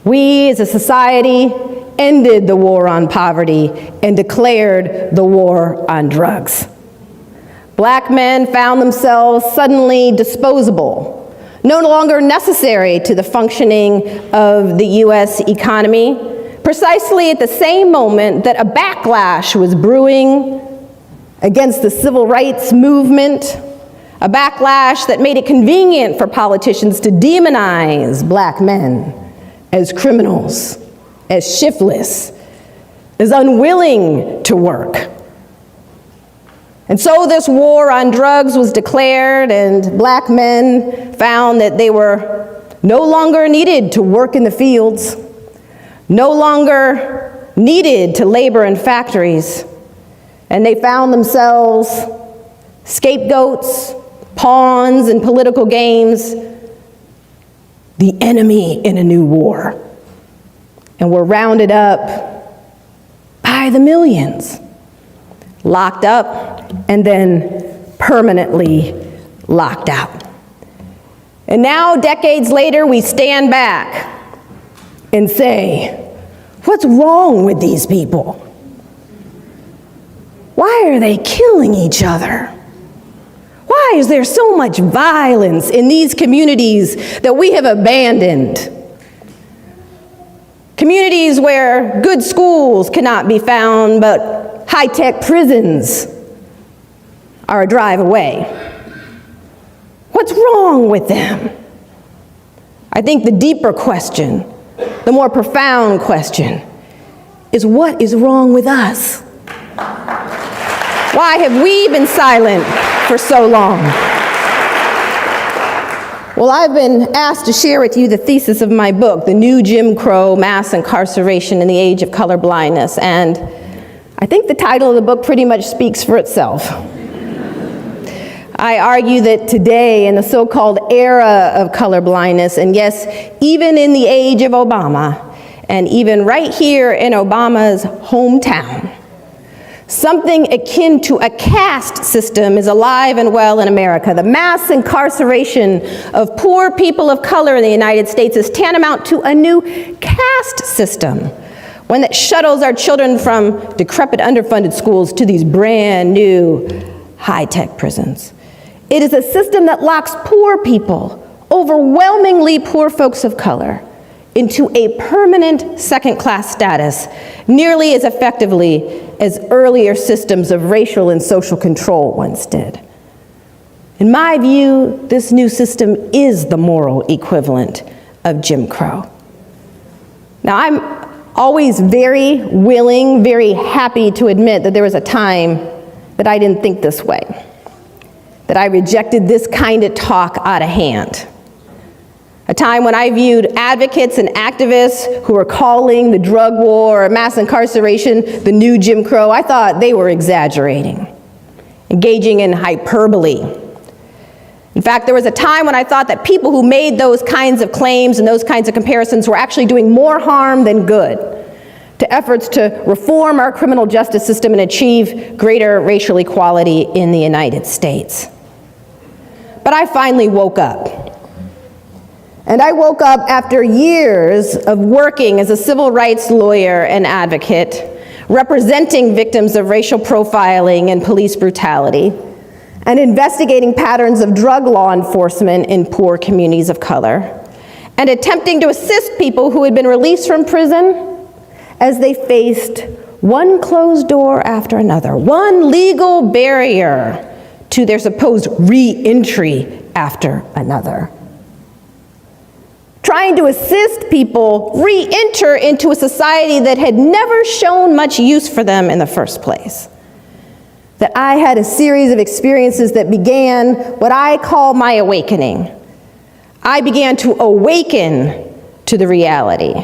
We as a society ended the war on poverty and declared the war on drugs. Black men found themselves suddenly disposable, no longer necessary to the functioning of the U.S. economy, precisely at the same moment that a backlash was brewing against the civil rights movement, a backlash that made it convenient for politicians to demonize black men as criminals, as shiftless, as unwilling to work. And so this war on drugs was declared, and black men found that they were no longer needed to work in the fields, no longer needed to labor in factories, and they found themselves scapegoats, pawns in political games, the enemy in a new war, and were rounded up by the millions, locked up, and then permanently locked out. And now, decades later, we stand back and say, what's wrong with these people? Why are they killing each other? Why is there so much violence in these communities that we have abandoned? Communities where good schools cannot be found, but high-tech prisons are a drive away. What's wrong with them? I think the deeper question, the more profound question, is what is wrong with us? Why have we been silent for so long? Well, I've been asked to share with you the thesis of my book, The New Jim Crow, Mass Incarceration in the Age of Colorblindness, and I think the title of the book pretty much speaks for itself. I argue that today, in the so-called era of colorblindness, and yes, even in the age of Obama, and even right here in Obama's hometown, something akin to a caste system is alive and well in America. The mass incarceration of poor people of color in the United States is tantamount to a new caste system, one that shuttles our children from decrepit, underfunded schools to these brand new high-tech prisons. It is a system that locks poor people, overwhelmingly poor folks of color, into a permanent second-class status, nearly as effectively as earlier systems of racial and social control once did. In my view, this new system is the moral equivalent of Jim Crow. Now, I'm always very willing, very happy to admit that there was a time that I didn't think this way, that I rejected this kind of talk out of hand. A time when I viewed advocates and activists who were calling the drug war or mass incarceration the new Jim Crow, I thought they were exaggerating, engaging in hyperbole. In fact, there was a time when I thought that people who made those kinds of claims and those kinds of comparisons were actually doing more harm than good to efforts to reform our criminal justice system and achieve greater racial equality in the United States. But I finally woke up. And I woke up after years of working as a civil rights lawyer and advocate, representing victims of racial profiling and police brutality, and investigating patterns of drug law enforcement in poor communities of color, and attempting to assist people who had been released from prison as they faced one closed door after another, one legal barrier to their supposed re-entry after another. Trying to assist people re-enter into a society that had never shown much use for them in the first place. That I had a series of experiences that began what I call my awakening. I began to awaken to the reality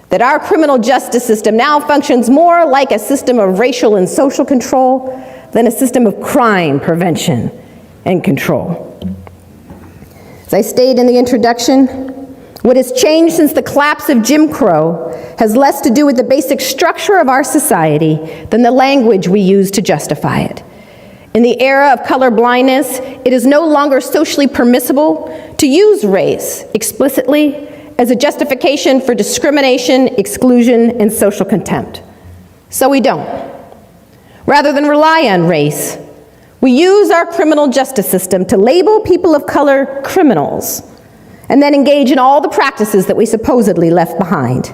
that our criminal justice system now functions more like a system of racial and social control than a system of crime prevention and control. As I stated in the introduction, what has changed since the collapse of Jim Crow has less to do with the basic structure of our society than the language we use to justify it. In the era of colorblindness, it is no longer socially permissible to use race explicitly as a justification for discrimination, exclusion, and social contempt. So we don't. Rather than rely on race, we use our criminal justice system to label people of color criminals and then engage in all the practices that we supposedly left behind.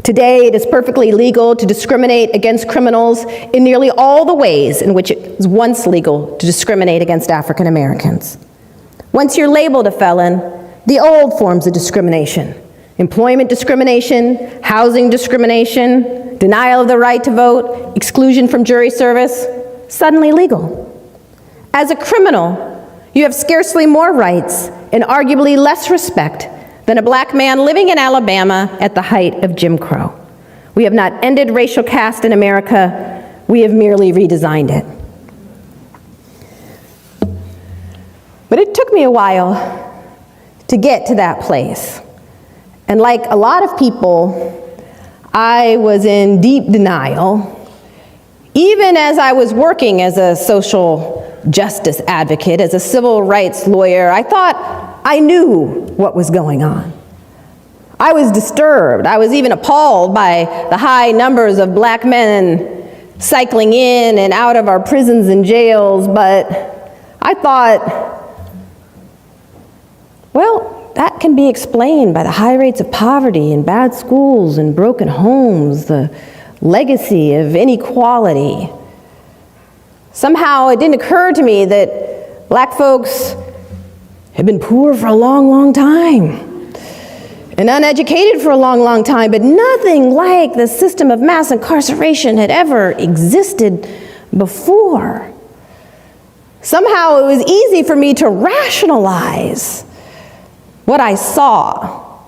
Today, it is perfectly legal to discriminate against criminals in nearly all the ways in which it was once legal to discriminate against African Americans. Once you're labeled a felon, the old forms of discrimination, employment discrimination, housing discrimination, denial of the right to vote, exclusion from jury service, suddenly legal. As a criminal, you have scarcely more rights and arguably less respect than a black man living in Alabama at the height of Jim Crow. We have not ended racial caste in America, we have merely redesigned it. But it took me a while to get to that place. And like a lot of people, I was in deep denial. Even as I was working as a social justice advocate, as a civil rights lawyer, I thought I knew what was going on. I was disturbed. I was even appalled by the high numbers of black men cycling in and out of our prisons and jails, but I thought, well, that can be explained by the high rates of poverty and bad schools and broken homes, the legacy of inequality. Somehow it didn't occur to me that black folks had been poor for a long, long time and uneducated for a long, long time, but nothing like the system of mass incarceration had ever existed before. Somehow it was easy for me to rationalize what I saw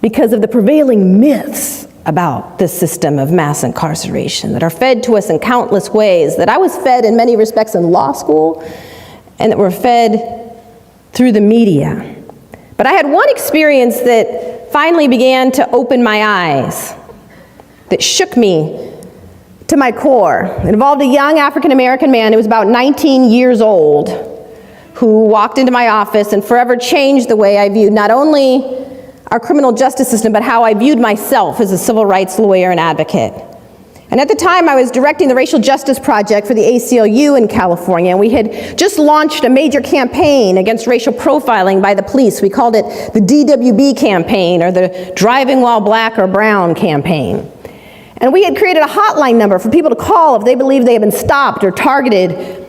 because of the prevailing myths about this system of mass incarceration that are fed to us in countless ways, that I was fed in many respects in law school, and that were fed through the media. But I had one experience that finally began to open my eyes, that shook me to my core. It involved a young African-American man who was about 19 years old, who walked into my office and forever changed the way I viewed not only our criminal justice system, but how I viewed myself as a civil rights lawyer and advocate. And at the time, I was directing the Racial Justice Project for the ACLU in California, and we had just launched a major campaign against racial profiling by the police. We called it the DWB campaign, or the Driving While Black or Brown campaign. And we had created a hotline number for people to call if they believed they had been stopped or targeted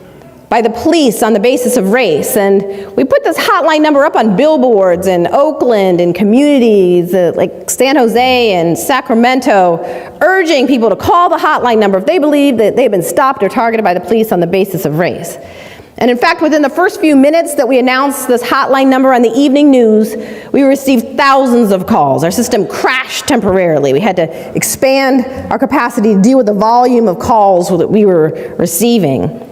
by the police on the basis of race. And we put this hotline number up on billboards in Oakland and communities like San Jose and Sacramento, urging people to call the hotline number if they believe that they've been stopped or targeted by the police on the basis of race. And in fact, within the first few minutes that we announced this hotline number on the evening news, we received thousands of calls. Our system crashed temporarily. We had to expand our capacity to deal with the volume of calls that we were receiving.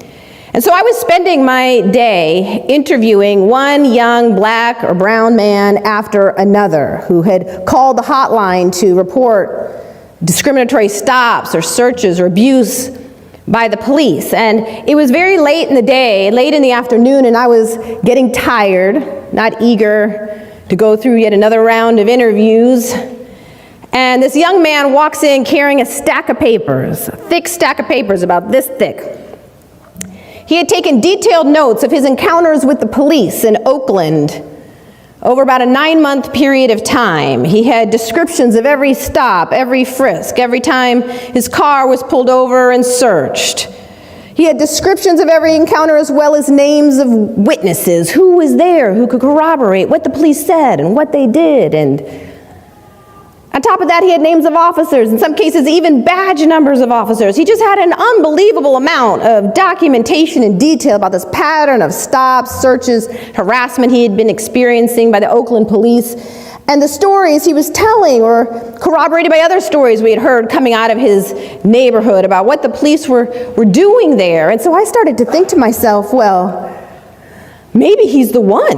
And so I was spending my day interviewing one young black or brown man after another who had called the hotline to report discriminatory stops or searches or abuse by the police. And it was very late in the day, late in the afternoon, and I was getting tired, not eager to go through yet another round of interviews. And this young man walks in carrying a stack of papers, a thick stack of papers about this thick. He had taken detailed notes of his encounters with the police in Oakland over about a 9-month period of time. He had descriptions of every stop, every frisk, every time his car was pulled over and searched. He had descriptions of every encounter as well as names of witnesses, who was there, who could corroborate what the police said and what they did. And on top of that, he had names of officers, in some cases even badge numbers of officers. He just had an unbelievable amount of documentation and detail about this pattern of stops, searches, harassment he had been experiencing by the Oakland police. And the stories he was telling were corroborated by other stories we had heard coming out of his neighborhood about what the police were doing there. And so I started to think to myself, well, maybe he's the one.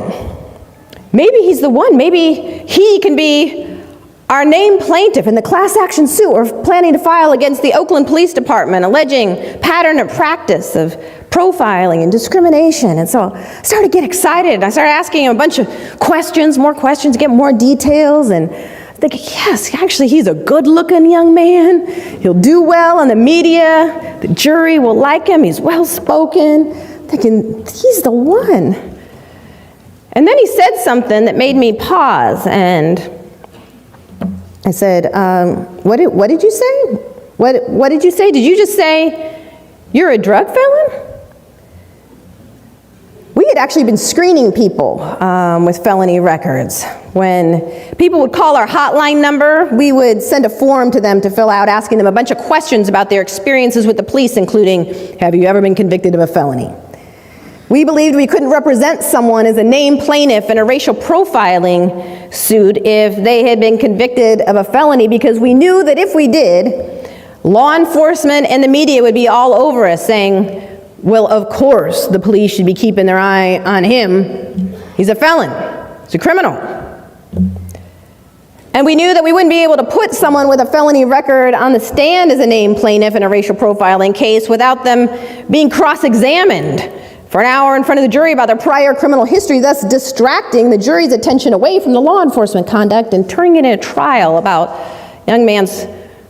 Maybe he's the one. Maybe he can be our named plaintiff in the class action suit we're planning to file against the Oakland Police Department, alleging pattern of practice of profiling and discrimination. And so I started to get excited. I started asking him a bunch of questions, more questions, get more details. And I think, yes, actually, he's a good-looking young man. He'll do well in the media. The jury will like him. He's well-spoken. Thinking, he's the one. And then he said something that made me pause. And I said, what did you say? What did you say? Did you just say you're a drug felon? We had actually been screening people with felony records. When people would call our hotline number, we would send a form to them to fill out, asking them a bunch of questions about their experiences with the police, including, have you ever been convicted of a felony? We believed we couldn't represent someone as a named plaintiff in a racial profiling suit if they had been convicted of a felony, because we knew that if we did, law enforcement and the media would be all over us saying, well, of course, the police should be keeping their eye on him. He's a felon. He's a criminal. And we knew that we wouldn't be able to put someone with a felony record on the stand as a named plaintiff in a racial profiling case without them being cross-examined for an hour in front of the jury about their prior criminal history, thus distracting the jury's attention away from the law enforcement conduct and turning it into a trial about young man's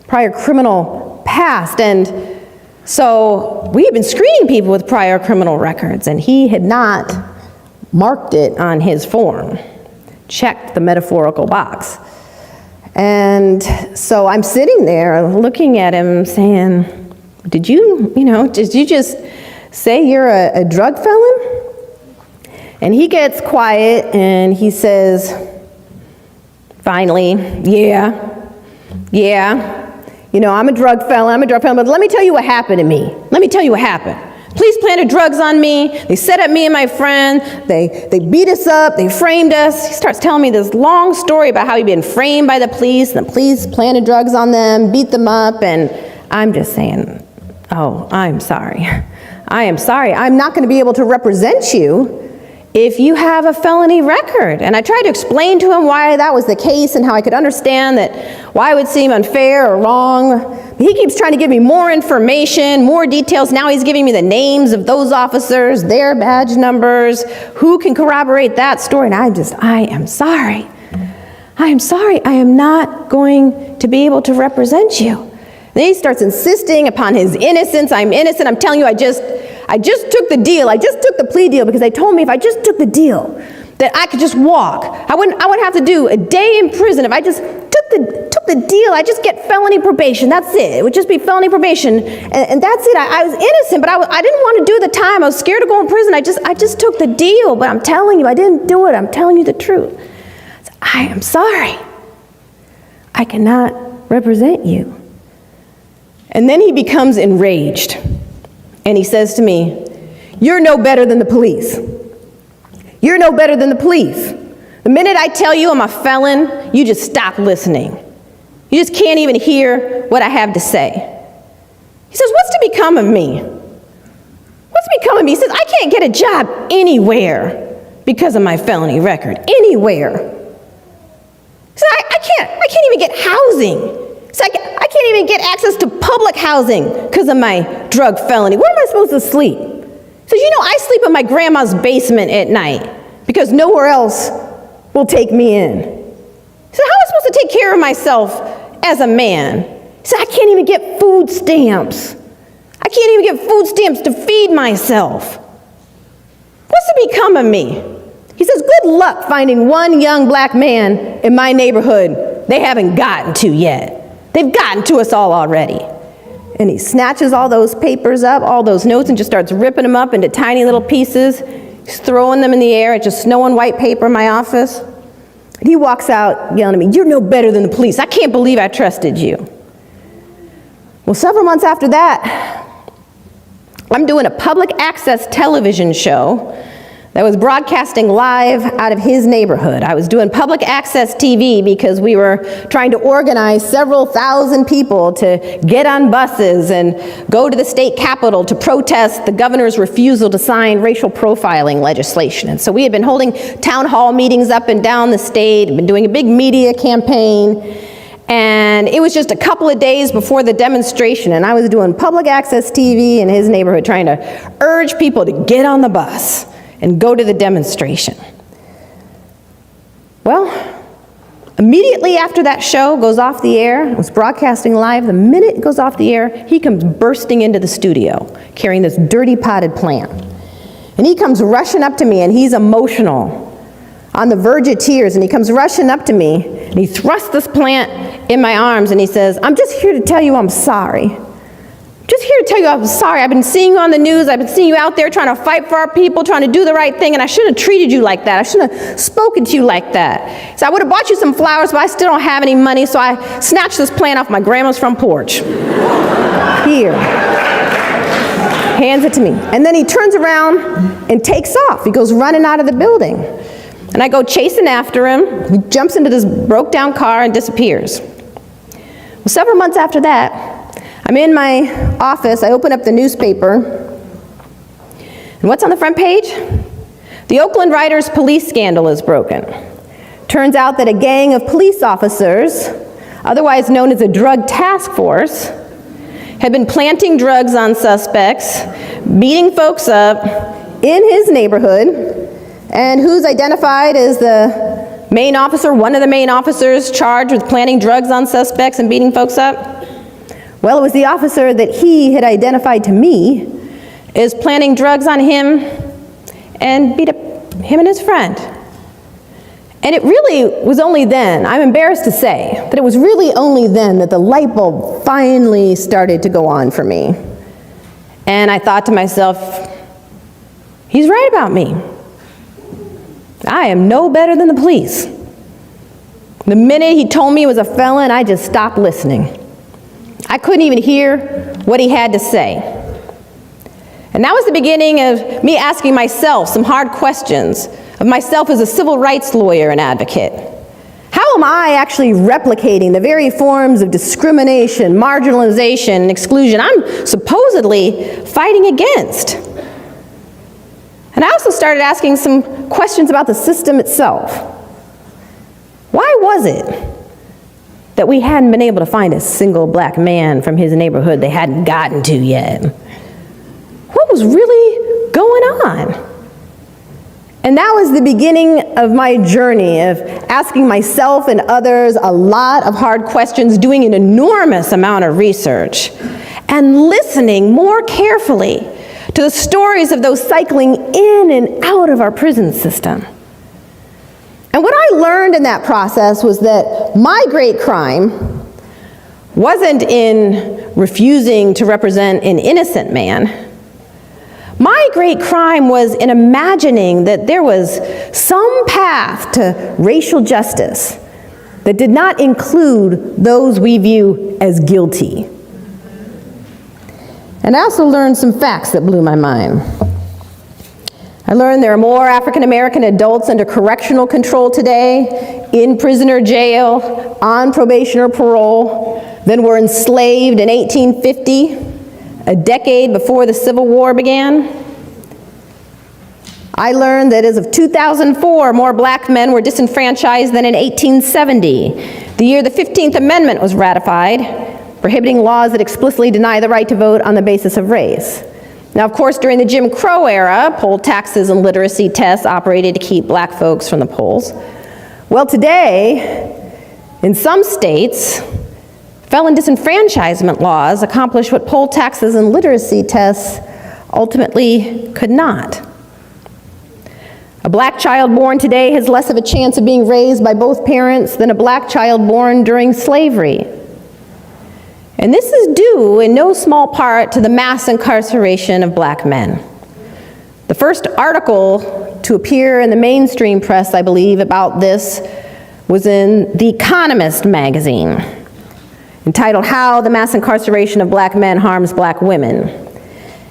prior criminal past. And so we had been screening people with prior criminal records, and he had not marked it on his form, checked the metaphorical box. And so I'm sitting there looking at him saying, did you just say you're a drug felon? And he gets quiet and he says, finally, yeah. I'm a drug felon, but let me tell you what happened to me. Let me tell you what happened. Police planted drugs on me. They set up me and my friend. They beat us up. They framed us. He starts telling me this long story about how he'd been framed by the police, and the police planted drugs on them, beat them up, and I'm just saying, oh, I'm sorry. I am sorry. I'm not going to be able to represent you if you have a felony record. And I tried to explain to him why that was the case and how I could understand that why it would seem unfair or wrong. He keeps trying to give me more information, more details. Now he's giving me the names of those officers, their badge numbers, who can corroborate that story. And I am sorry. I am not going to be able to represent you. Then he starts insisting upon his innocence. I'm innocent. I'm telling you, I just took the deal. I just took the plea deal because they told me if I just took the deal that I could just walk. I wouldn't have to do a day in prison. If I just took the deal, I just get felony probation. That's it. It would just be felony probation, and that's it. I was innocent, but I didn't want to do the time. I was scared of going to prison. I just took the deal, but I'm telling you, I didn't do it. I'm telling you the truth. So I am sorry. I cannot represent you. And then he becomes enraged, and he says to me, you're no better than the police. You're no better than the police. The minute I tell you I'm a felon, you just stop listening. You just can't even hear what I have to say. He says, what's to become of me? What's to become of me? He says, I can't get a job anywhere because of my felony record. Anywhere. He said, I can't even get housing. So I can't even get access to public housing because of my drug felony. Where am I supposed to sleep? He says, I sleep in my grandma's basement at night because nowhere else will take me in. He said, how am I supposed to take care of myself as a man? He said, I can't even get food stamps. I can't even get food stamps to feed myself. What's to become of me? He says, good luck finding one young black man in my neighborhood they haven't gotten to yet. They've gotten to us all already. And he snatches all those papers up, all those notes, and just starts ripping them up into tiny little pieces. He's throwing them in the air. It's just snow and white paper in my office. And he walks out yelling at me, you're no better than the police. I can't believe I trusted you. Well, several months after that, I'm doing a public access television show that was broadcasting live out of his neighborhood. I was doing public access TV because we were trying to organize several thousand people to get on buses and go to the state capitol to protest the governor's refusal to sign racial profiling legislation. And so we had been holding town hall meetings up and down the state, been doing a big media campaign. And it was just a couple of days before the demonstration, and I was doing public access TV in his neighborhood trying to urge people to get on the bus and go to the demonstration. Well, immediately after that show goes off the air, it was broadcasting live, the minute it goes off the air, he comes bursting into the studio carrying this dirty potted plant. And he comes rushing up to me, and he's emotional, on the verge of tears, and he comes rushing up to me, and he thrusts this plant in my arms, and he says, "I'm just here to tell you I'm sorry. Just here to tell you I'm sorry. I've been seeing you on the news. I've been seeing you out there trying to fight for our people, trying to do the right thing, and I shouldn't have treated you like that. I shouldn't have spoken to you like that. So I would have bought you some flowers, but I still don't have any money, so I snatched this plant off my grandma's front porch." Here. Hands it to me. And then he turns around and takes off. He goes running out of the building. And I go chasing after him. He jumps into this broke down car and disappears. Well, several months after that, I'm in my office. I open up the newspaper. And what's on the front page? The Oakland Riders police scandal is broken. Turns out that a gang of police officers, otherwise known as a drug task force, had been planting drugs on suspects, beating folks up in his neighborhood. And who's identified as the main officer, one of the main officers charged with planting drugs on suspects and beating folks up? Well, it was the officer that he had identified to me as planting drugs on him and beat up him and his friend. And it really was only then, I'm embarrassed to say, that it was really only then that the light bulb finally started to go on for me. And I thought to myself, he's right about me. I am no better than the police. The minute he told me he was a felon, I just stopped listening. I couldn't even hear what he had to say. And that was the beginning of me asking myself some hard questions of myself as a civil rights lawyer and advocate. How am I actually replicating the very forms of discrimination, marginalization, and exclusion I'm supposedly fighting against? And I also started asking some questions about the system itself. Why was it that we hadn't been able to find a single black man from his neighborhood they hadn't gotten to yet? What was really going on? And that was the beginning of my journey of asking myself and others a lot of hard questions, doing an enormous amount of research, and listening more carefully to the stories of those cycling in and out of our prison system. And what I learned in that process was that my great crime wasn't in refusing to represent an innocent man. My great crime was in imagining that there was some path to racial justice that did not include those we view as guilty. And I also learned some facts that blew my mind. I learned there are more African American adults under correctional control today, in prison or jail, on probation or parole, than were enslaved in 1850, a decade before the Civil War began. I learned that as of 2004, more black men were disenfranchised than in 1870, the year the 15th Amendment was ratified, prohibiting laws that explicitly deny the right to vote on the basis of race. Now, of course, during the Jim Crow era, poll taxes and literacy tests operated to keep black folks from the polls. Well, today, in some states, felon disenfranchisement laws accomplish what poll taxes and literacy tests ultimately could not. A black child born today has less of a chance of being raised by both parents than a black child born during slavery. And this is due in no small part to the mass incarceration of black men. The first article to appear in the mainstream press, I believe, about this was in The Economist magazine, entitled "How the Mass Incarceration of Black Men Harms Black Women."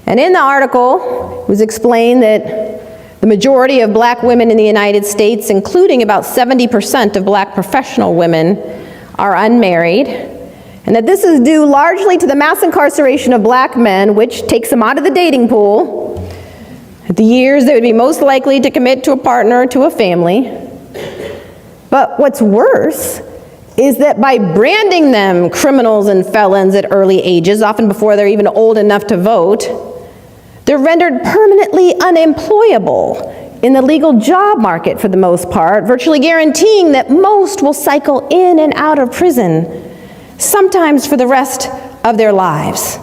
And in the article, it was explained that the majority of black women in the United States, including about 70% of black professional women, are unmarried, and that this is due largely to the mass incarceration of black men, which takes them out of the dating pool at the years they would be most likely to commit to a partner or to a family. But what's worse is that by branding them criminals and felons at early ages, often before they're even old enough to vote, they're rendered permanently unemployable in the legal job market for the most part, virtually guaranteeing that most will cycle in and out of prison, sometimes for the rest of their lives.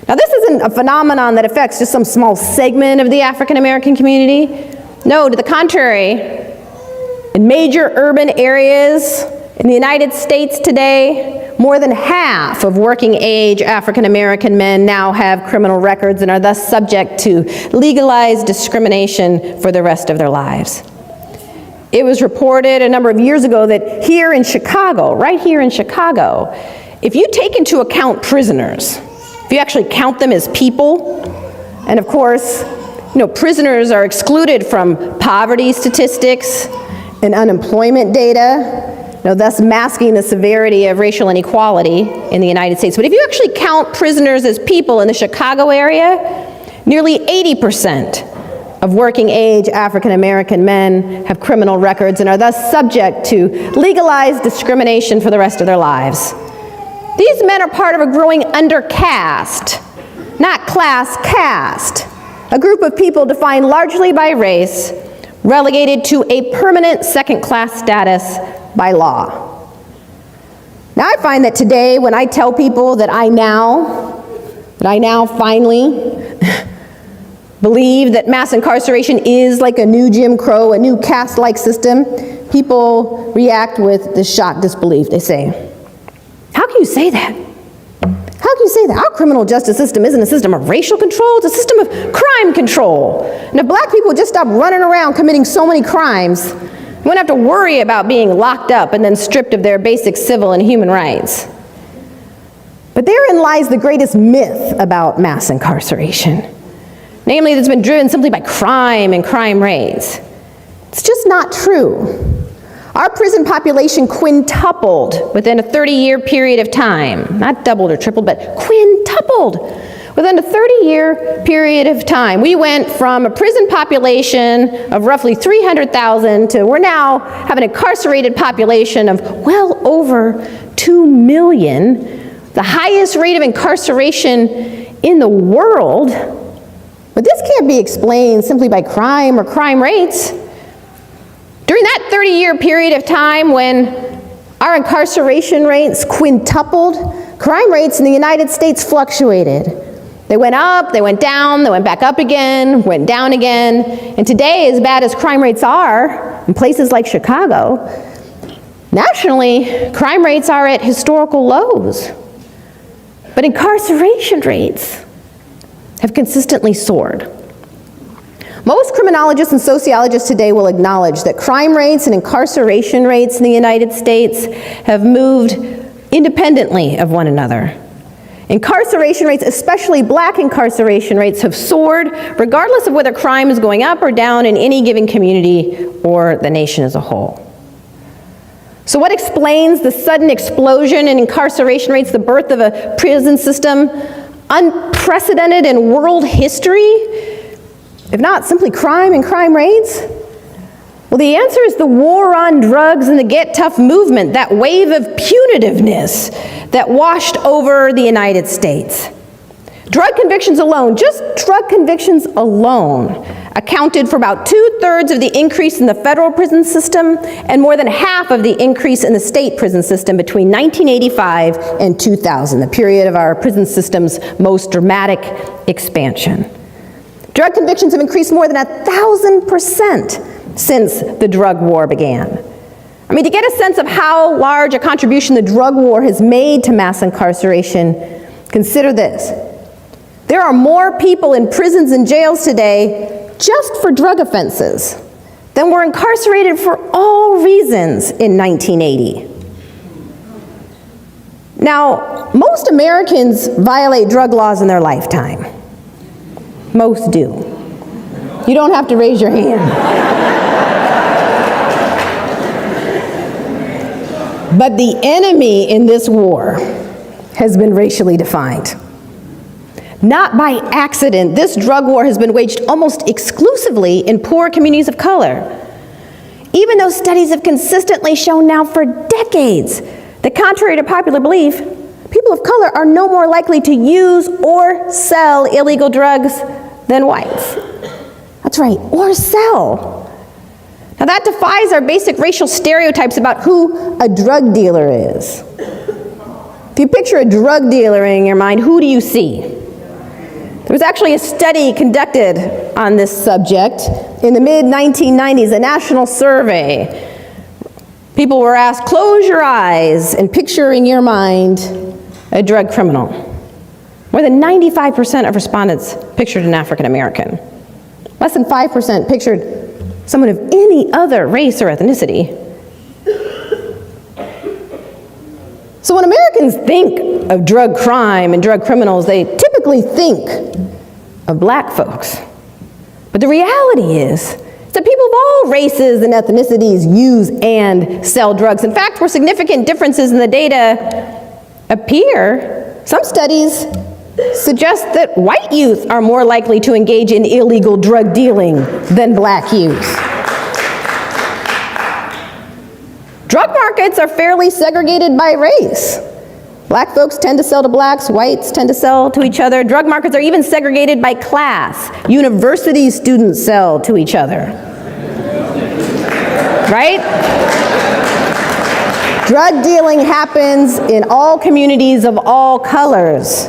Now, this isn't a phenomenon that affects just some small segment of the African American community. No, to the contrary, in major urban areas in the United States today, more than half of working-age African American men now have criminal records and are thus subject to legalized discrimination for the rest of their lives. It was reported a number of years ago that here in Chicago, right here in Chicago, if you take into account prisoners, if you actually count them as people, and of course, prisoners are excluded from poverty statistics and unemployment data, thus masking the severity of racial inequality in the United States. But if you actually count prisoners as people in the Chicago area, nearly 80% of working-age African American men have criminal records and are thus subject to legalized discrimination for the rest of their lives. These men are part of a growing undercaste, not class caste, a group of people defined largely by race, relegated to a permanent second-class status by law. Now, I find that today, when I tell people that I now finally believe that mass incarceration is like a new Jim Crow, a new caste-like system, people react with this shocked disbelief. They say, "How can you say that? How can you say that? Our criminal justice system isn't a system of racial control, it's a system of crime control. And if black people just stop running around committing so many crimes, we wouldn't have to worry about being locked up and then stripped of their basic civil and human rights." But therein lies the greatest myth about mass incarceration. Namely, that it's been driven simply by crime and crime rates. It's just not true. Our prison population quintupled within a 30-year period of time. Not doubled or tripled, but quintupled within a 30-year period of time. We went from a prison population of roughly 300,000 to we're now have an incarcerated population of well over 2 million, the highest rate of incarceration in the world. But this can't be explained simply by crime or crime rates. During that 30-year period of time when our incarceration rates quintupled, crime rates in the United States fluctuated. They went up, they went down, they went back up again, went down again. And today, as bad as crime rates are in places like Chicago, nationally, crime rates are at historical lows. But incarceration rates have consistently soared. Most criminologists and sociologists today will acknowledge that crime rates and incarceration rates in the United States have moved independently of one another. Incarceration rates, especially black incarceration rates, have soared regardless of whether crime is going up or down in any given community or the nation as a whole. So what explains the sudden explosion in incarceration rates, the birth of a prison system unprecedented in world history, if not simply crime and crime rates? Well, the answer is the war on drugs and the Get Tough movement, that wave of punitiveness that washed over the United States. Drug convictions alone, just drug convictions alone, accounted for about 2/3 of the increase in the federal prison system and more than half of the increase in the state prison system between 1985 and 2000, the period of our prison system's most dramatic expansion. Drug convictions have increased more than 1,000% since the drug war began. I mean, to get a sense of how large a contribution the drug war has made to mass incarceration, consider this. There are more people in prisons and jails today just for drug offenses than were incarcerated for all reasons in 1980. Now, most Americans violate drug laws in their lifetime. Most do. You don't have to raise your hand. But the enemy in this war has been racially defined. Not by accident, this drug war has been waged almost exclusively in poor communities of color. Even though studies have consistently shown now for decades that, contrary to popular belief, people of color are no more likely to use or sell illegal drugs than whites. That's right, or sell. Now that defies our basic racial stereotypes about who a drug dealer is. If you picture a drug dealer in your mind, who do you see? There was actually a study conducted on this subject in the mid-1990s, a national survey. People were asked, close your eyes and picture in your mind a drug criminal. More than 95% of respondents pictured an African American. Less than 5% pictured someone of any other race or ethnicity. So when Americans think of drug crime and drug criminals, they typically think of black folks. But the reality is that people of all races and ethnicities use and sell drugs. In fact, where significant differences in the data appear, some studies suggest that white youth are more likely to engage in illegal drug dealing than black youth. Drug markets are fairly segregated by race. Black folks tend to sell to blacks, whites tend to sell to each other. Drug markets are even segregated by class. University students sell to each other. Right? Drug dealing happens in all communities of all colors.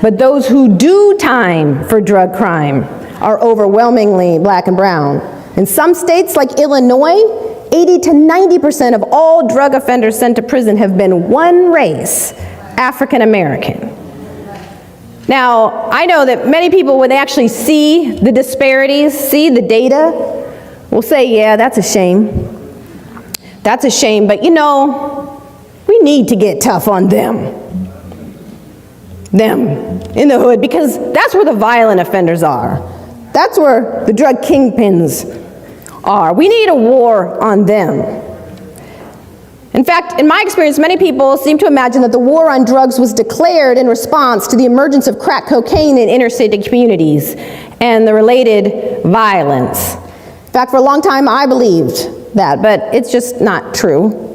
But those who do time for drug crime are overwhelmingly black and brown. In some states like Illinois, 80 to 90% of all drug offenders sent to prison have been one race, African American. Now, I know that many people, when they actually see the disparities, see the data, will say, yeah, that's a shame. That's a shame, but you know, we need to get tough on them in the hood, because that's where the violent offenders are. That's where the drug kingpins are. We need a war on them. In fact, in my experience, many people seem to imagine that the war on drugs was declared in response to the emergence of crack cocaine in inner city communities and the related violence. In fact, for a long time, I believed that, but it's just not true.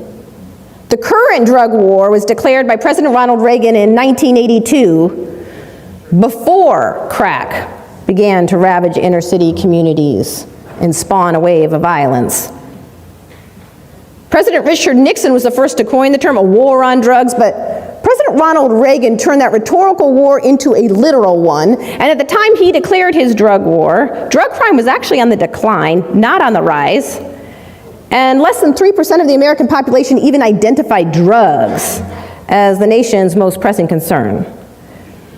The current drug war was declared by President Ronald Reagan in 1982, before crack began to ravage inner city communities and spawn a wave of violence. President Richard Nixon was the first to coin the term a war on drugs, but President Ronald Reagan turned that rhetorical war into a literal one, and at the time he declared his drug war, drug crime was actually on the decline, not on the rise. And less than 3% of the American population even identified drugs as the nation's most pressing concern.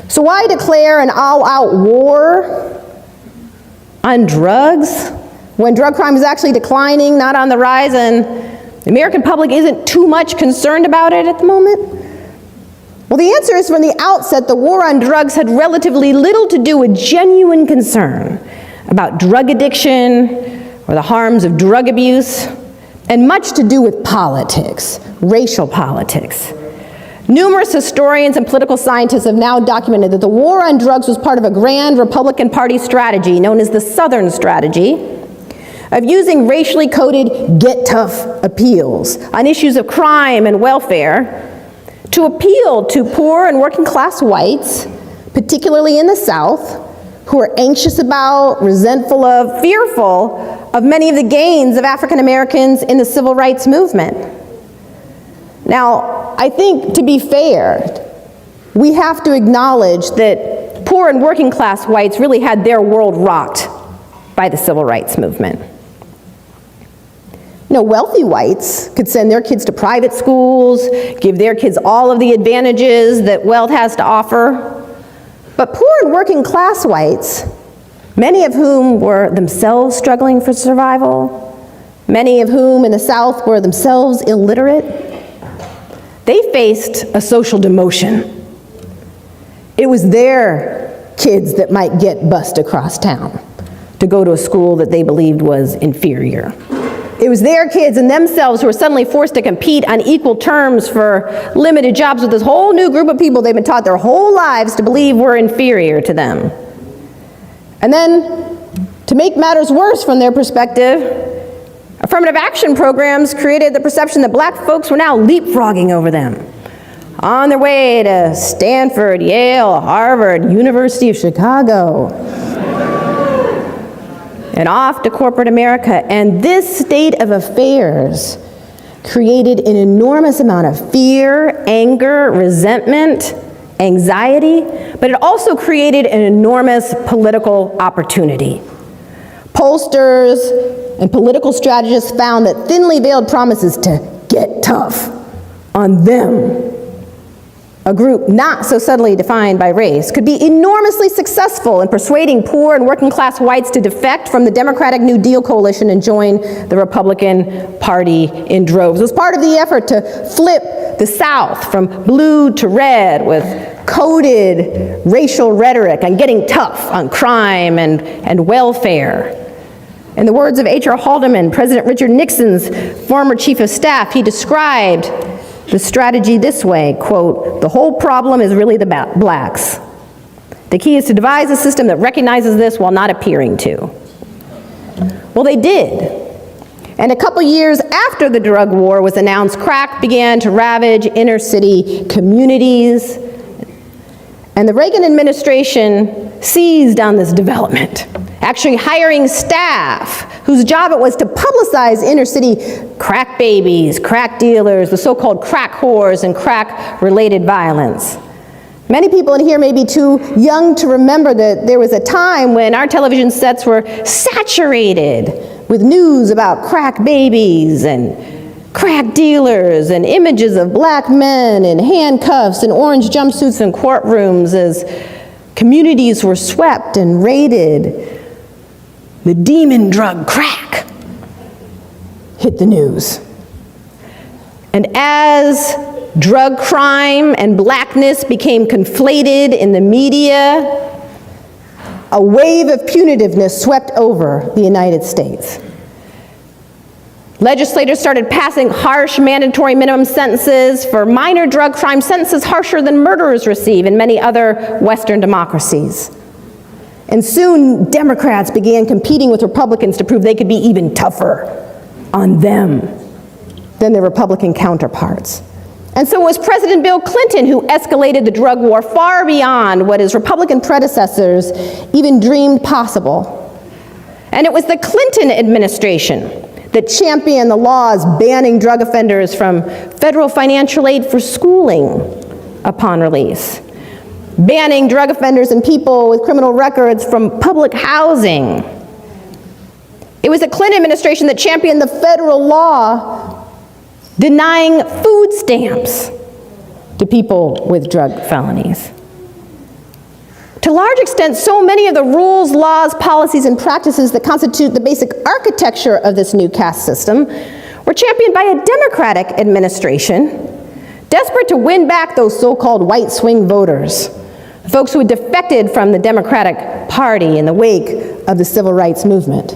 So why declare an all-out war on drugs when drug crime is actually declining, not on the rise, and the American public isn't too much concerned about it at the moment? Well, the answer is, from the outset, the war on drugs had relatively little to do with genuine concern about drug addiction or the harms of drug abuse, and much to do with politics, racial politics. Numerous historians and political scientists have now documented that the war on drugs was part of a grand Republican Party strategy known as the Southern Strategy of using racially coded get tough appeals on issues of crime and welfare to appeal to poor and working class whites, particularly in the South, who are anxious about, resentful of, fearful of many of the gains of African Americans in the civil rights movement. Now, I think, to be fair, we have to acknowledge that poor and working class whites really had their world rocked by the civil rights movement. You know, wealthy whites could send their kids to private schools, give their kids all of the advantages that wealth has to offer. But poor and working class whites, many of whom were themselves struggling for survival, many of whom in the South were themselves illiterate, they faced a social demotion. It was their kids that might get bused across town to go to a school that they believed was inferior. It was their kids and themselves who were suddenly forced to compete on equal terms for limited jobs with this whole new group of people they've been taught their whole lives to believe were inferior to them. And then, to make matters worse from their perspective, Affirmative action programs created the perception that black folks were now leapfrogging over them, on their way to Stanford, Yale, Harvard, University of Chicago, and off to corporate America. And this state of affairs created an enormous amount of fear, anger, resentment, anxiety, but it also created an enormous political opportunity. Pollsters and political strategists found that thinly veiled promises to get tough on them, a group not so subtly defined by race, could be enormously successful in persuading poor and working class whites to defect from the Democratic New Deal coalition and join the Republican Party in droves. It was part of the effort to flip the South from blue to red with coded racial rhetoric on getting tough on crime and welfare. In the words of H.R. Haldeman, President Richard Nixon's former chief of staff, he described the strategy this way, quote, "The whole problem is really the blacks. The key is to devise a system that recognizes this while not appearing to." Well, they did. And a couple years after the drug war was announced, crack began to ravage inner city communities. And the Reagan administration seized on this development, actually hiring staff whose job it was to publicize inner city crack babies, crack dealers, the so-called crack whores, and crack-related violence. Many people in here may be too young to remember that there was a time when our television sets were saturated with news about crack babies and crack dealers and images of black men in handcuffs and orange jumpsuits in courtrooms as communities were swept and raided. The demon drug crack hit the news. And as drug crime and blackness became conflated in the media, a wave of punitiveness swept over the United States. Legislators started passing harsh mandatory minimum sentences for minor drug crime, sentences harsher than murderers receive in many other Western democracies. And soon, Democrats began competing with Republicans to prove they could be even tougher on them than their Republican counterparts. And so it was President Bill Clinton who escalated the drug war far beyond what his Republican predecessors even dreamed possible. And it was the Clinton administration that championed the laws banning drug offenders from federal financial aid for schooling upon release, banning drug offenders and people with criminal records from public housing. It was the Clinton administration that championed the federal law denying food stamps to people with drug felonies. To a large extent, so many of the rules, laws, policies, and practices that constitute the basic architecture of this new caste system were championed by a Democratic administration desperate to win back those so-called white swing voters, folks who had defected from the Democratic Party in the wake of the civil rights movement.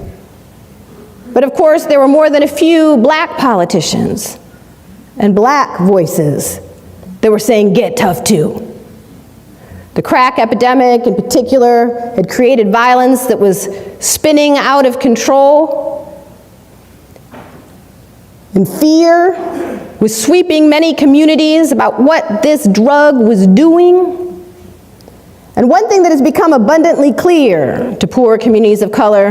But of course, there were more than a few black politicians and black voices that were saying, get tough too. The crack epidemic in particular had created violence that was spinning out of control. And fear was sweeping many communities about what this drug was doing. And one thing that has become abundantly clear to poor communities of color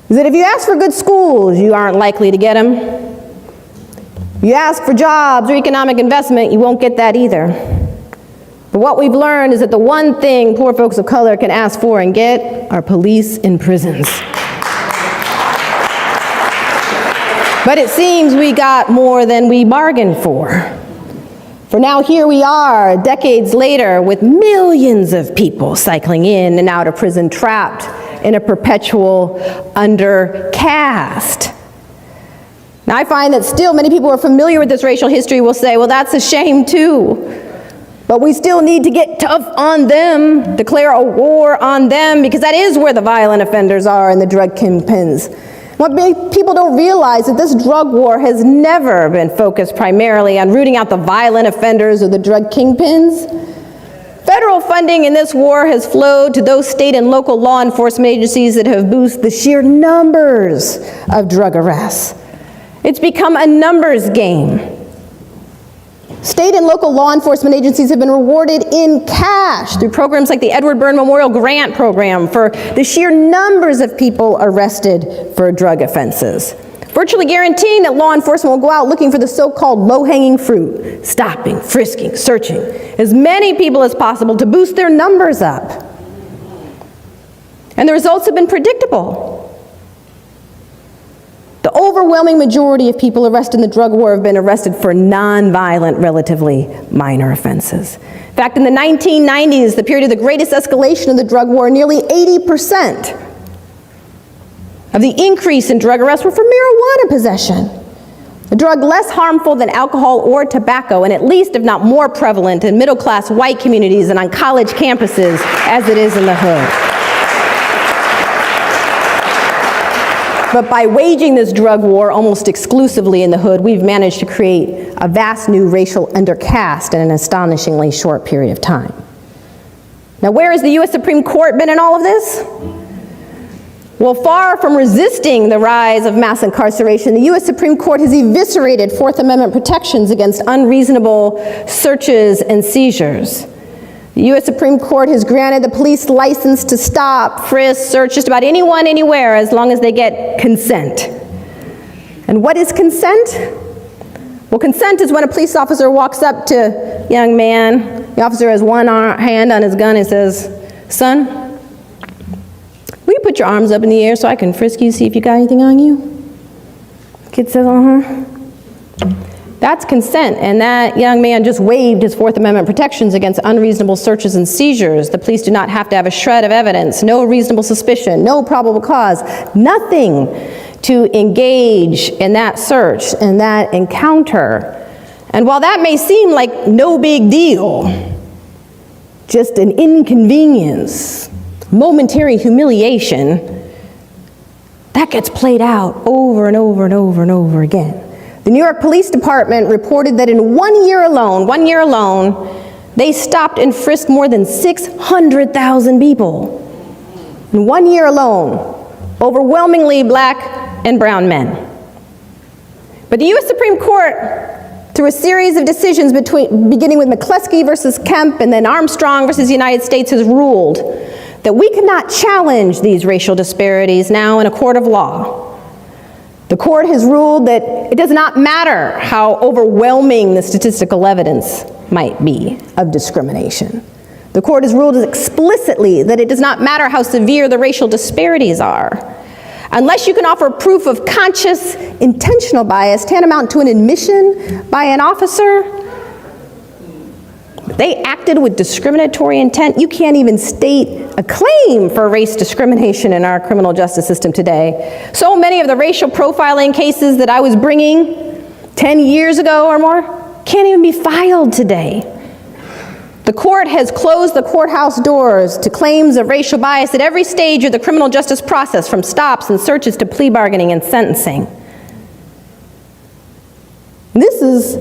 is that if you ask for good schools, you aren't likely to get them. If you ask for jobs or economic investment, you won't get that either. But what we've learned is that the one thing poor folks of color can ask for and get are police and prisons. But it seems we got more than we bargained for. For now here we are, decades later, with millions of people cycling in and out of prison, trapped in a perpetual undercast. Now I find that still many people who are familiar with this racial history will say, well, that's a shame too. But we still need to get tough on them, declare a war on them, because that is where the violent offenders are and the drug kingpins. What people don't realize is that this drug war has never been focused primarily on rooting out the violent offenders or the drug kingpins. Federal funding in this war has flowed to those state and local law enforcement agencies that have boosted the sheer numbers of drug arrests. It's become a numbers game. State and local law enforcement agencies have been rewarded in cash through programs like the Edward Byrne Memorial Grant Program for the sheer numbers of people arrested for drug offenses, virtually guaranteeing that law enforcement will go out looking for the so-called low-hanging fruit, stopping, frisking, searching as many people as possible to boost their numbers up. And the results have been predictable. The overwhelming majority of people arrested in the drug war have been arrested for non-violent, relatively minor offenses. In fact, in the 1990s, the period of the greatest escalation of the drug war, nearly 80% of the increase in drug arrests were for marijuana possession, a drug less harmful than alcohol or tobacco, and at least, if not more prevalent, in middle-class white communities and on college campuses as it is in the hood. But by waging this drug war almost exclusively in the hood, we've managed to create a vast new racial undercast in an astonishingly short period of time. Now, where has the U.S. Supreme Court been in all of this? Well, far from resisting the rise of mass incarceration, the U.S. Supreme Court has eviscerated Fourth Amendment protections against unreasonable searches and seizures. The U.S. Supreme Court has granted the police license to stop, frisk, search just about anyone, anywhere, as long as they get consent. And what is consent? Well, consent is when a police officer walks up to a young man, the officer has one hand on his gun and says, "Son, will you put your arms up in the air so I can frisk you, see if you got anything on you?" The kid says, "Uh-huh." That's consent, and that young man just waived his Fourth Amendment protections against unreasonable searches and seizures. The police do not have to have a shred of evidence, no reasonable suspicion, no probable cause, nothing to engage in that search and that encounter. And while that may seem like no big deal, just an inconvenience, momentary humiliation, that gets played out over and over and over and over again. The New York Police Department reported that in 1 year alone, they stopped and frisked more than 600,000 people. In 1 year alone, overwhelmingly black and brown men. But the U.S. Supreme Court, through a series of decisions beginning with McCleskey versus Kemp and then Armstrong versus the United States, has ruled that we cannot challenge these racial disparities now in a court of law. The court has ruled that it does not matter how overwhelming the statistical evidence might be of discrimination. The court has ruled explicitly that it does not matter how severe the racial disparities are. Unless you can offer proof of conscious, intentional bias, tantamount to an admission by an officer, they acted with discriminatory intent, you can't even state a claim for race discrimination in our criminal justice system today. So many of the racial profiling cases that I was bringing 10 years ago or more can't even be filed today. The court has closed the courthouse doors to claims of racial bias at every stage of the criminal justice process, from stops and searches to plea bargaining and sentencing. This has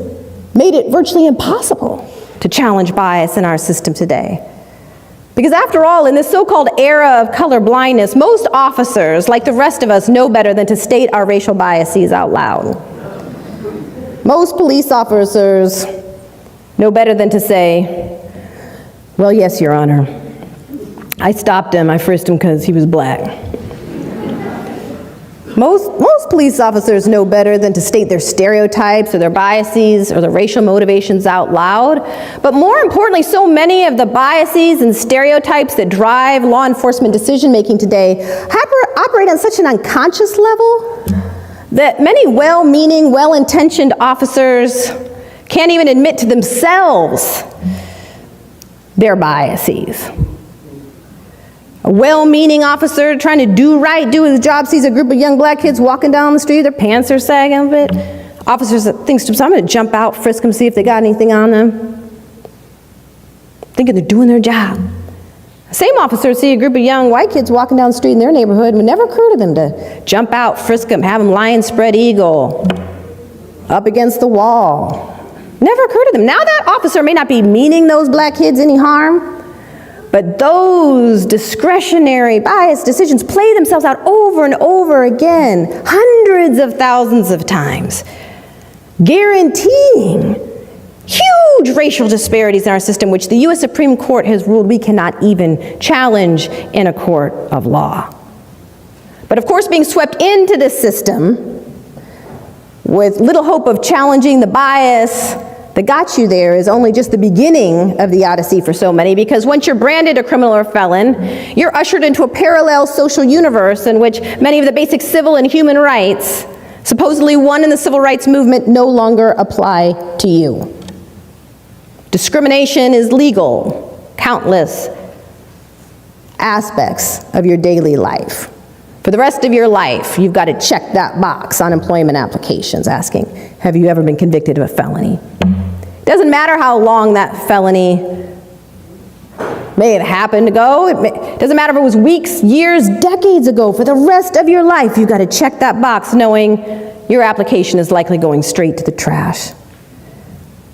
made it virtually impossible to challenge bias in our system today. Because after all, in this so-called era of color blindness, most officers, like the rest of us, know better than to state our racial biases out loud. Most police officers know better than to say, "Well, yes, Your Honor, I stopped him, I frisked him because he was black." Most police officers know better than to state their stereotypes or their biases or their racial motivations out loud. But more importantly, so many of the biases and stereotypes that drive law enforcement decision-making today operate on such an unconscious level that many well-meaning, well-intentioned officers can't even admit to themselves their biases. A well-meaning officer trying to do right, do his job, sees a group of young black kids walking down the street, their pants are sagging a bit. Officers thinks to himself, "I'm going to jump out, frisk them, see if they got anything on them." Thinking they're doing their job. Same officers see a group of young white kids walking down the street in their neighborhood, it would never occur to them to jump out, frisk them, have them lion spread eagle, up against the wall. Never occurred to them. Now that officer may not be meaning those black kids any harm, But those discretionary bias decisions play themselves out over and over again, hundreds of thousands of times, guaranteeing huge racial disparities in our system, which the U.S. Supreme Court has ruled we cannot even challenge in a court of law. But of course, being swept into this system with little hope of challenging the bias that got you there is only just the beginning of the odyssey for so many, because once you're branded a criminal or felon, you're ushered into a parallel social universe in which many of the basic civil and human rights, supposedly won in the civil rights movement, no longer apply to you. Discrimination is legal, countless aspects of your daily life. For the rest of your life, you've got to check that box on employment applications asking, have you ever been convicted of a felony? It doesn't matter how long that felony may have happened ago. It doesn't matter if it was weeks, years, decades ago. For the rest of your life, you've got to check that box knowing your application is likely going straight to the trash.